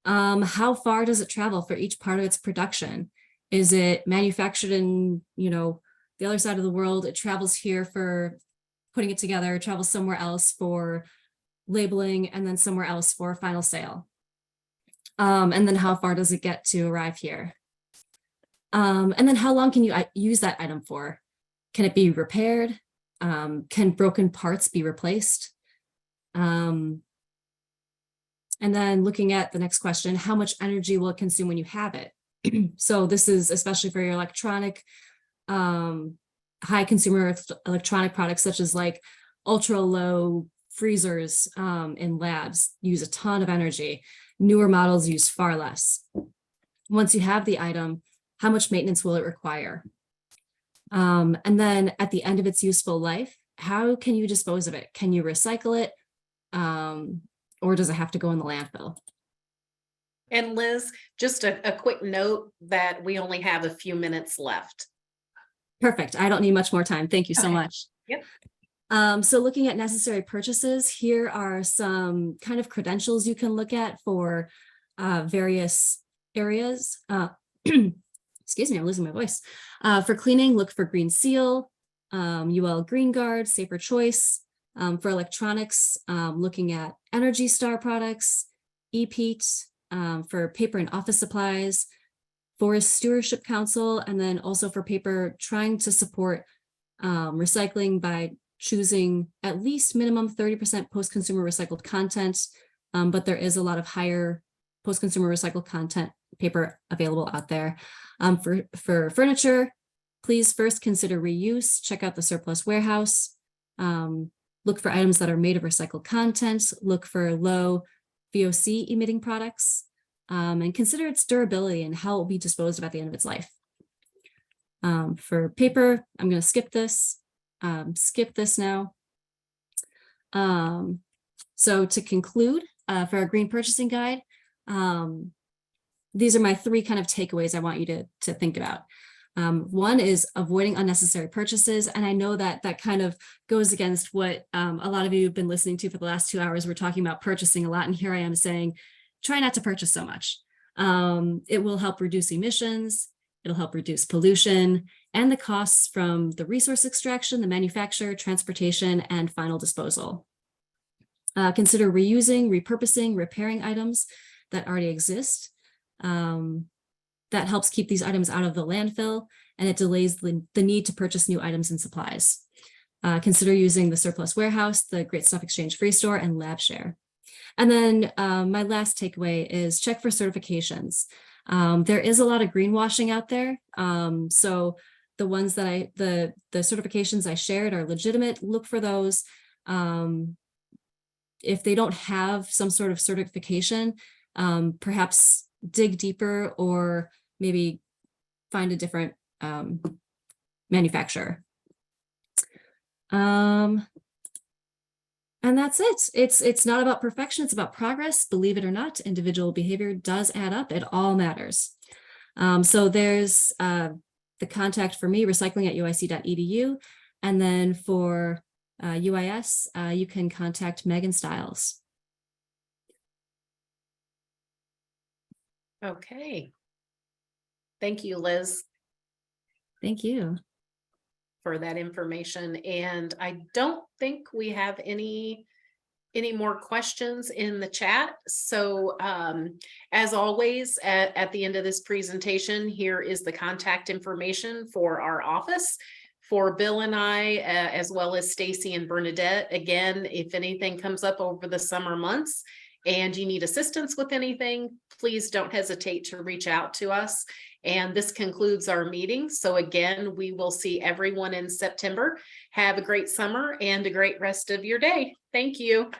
How far does it travel for each part of its production? Is it manufactured in, the other side of the world? It travels here for putting it together, travels somewhere else for labeling, and then somewhere else for final sale. And then how far does it get to arrive here? And then how long can you use that item for? Can it be repaired? Can broken parts be replaced? And then looking at the next question, how much energy will it consume when you have it? So this is especially for your electronic, high consumer electronic products, such as like ultra low freezers in labs use a ton of energy. Newer models use far less. Once you have the item, how much maintenance will it require? And then at the end of its useful life, how can you dispose of it? Can you recycle it? Or does it have to go in the landfill? And Liz, just a quick note that we only have a few minutes left. Perfect. I don't need much more time. Thank you so much. Yep. So looking at necessary purchases, here are some kind of credentials you can look at for various areas. Excuse me, I'm losing my voice. For cleaning, look for Green Seal, UL Green Guard, Safer Choice. For electronics, looking at Energy Star products, ePeat, for paper and office supplies, Forest Stewardship Council, and then also for paper, trying to support recycling by choosing at least minimum 30% post-consumer recycled content, but there is a lot of higher post-consumer recycled content paper available out there. For furniture, please first consider reuse, check out the surplus warehouse, look for items that are made of recycled content, look for low VOC emitting products, and consider its durability and how it will be disposed of at the end of its life. For paper, I'm going to skip this now. So to conclude, for our green purchasing guide, these are my three kind of takeaways I want you to think about. One is avoiding unnecessary purchases. And I know that that kind of goes against what a lot of you have been listening to for the last 2 hours. We're talking about purchasing a lot. And here I am saying, try not to purchase so much. It will help reduce emissions. It'll help reduce pollution and the costs from the resource extraction, the manufacture, transportation, and final disposal. Consider reusing, repurposing, repairing items that already exist. That helps keep these items out of the landfill, and it delays the need to purchase new items and supplies. Consider using the surplus warehouse, the Great Stuff Exchange Free Store, and LabShare. And then my last takeaway is check for certifications. There is a lot of greenwashing out there. So the ones that the certifications I shared are legitimate. Look for those. If they don't have some sort of certification, perhaps dig deeper or maybe find a different manufacturer. And that's it. It's not about perfection. It's about progress. Believe it or not, individual behavior does add up. It all matters. So there's the contact for me, recycling@uic.edu. And then for UIS, you can contact Megan Stiles. Okay. Thank you, Liz. Thank you for that information. And I don't think we have any more questions in the chat. So as always, at the end of this presentation, here is the contact information for our office. For Bill and I, as well as Stacy and Bernadette. Again, if anything comes up over the summer months and you need assistance with anything, please don't hesitate to reach out to us. And this concludes our meeting. So again, we will see everyone in September. Have a great summer and a great rest of your day. Thank you.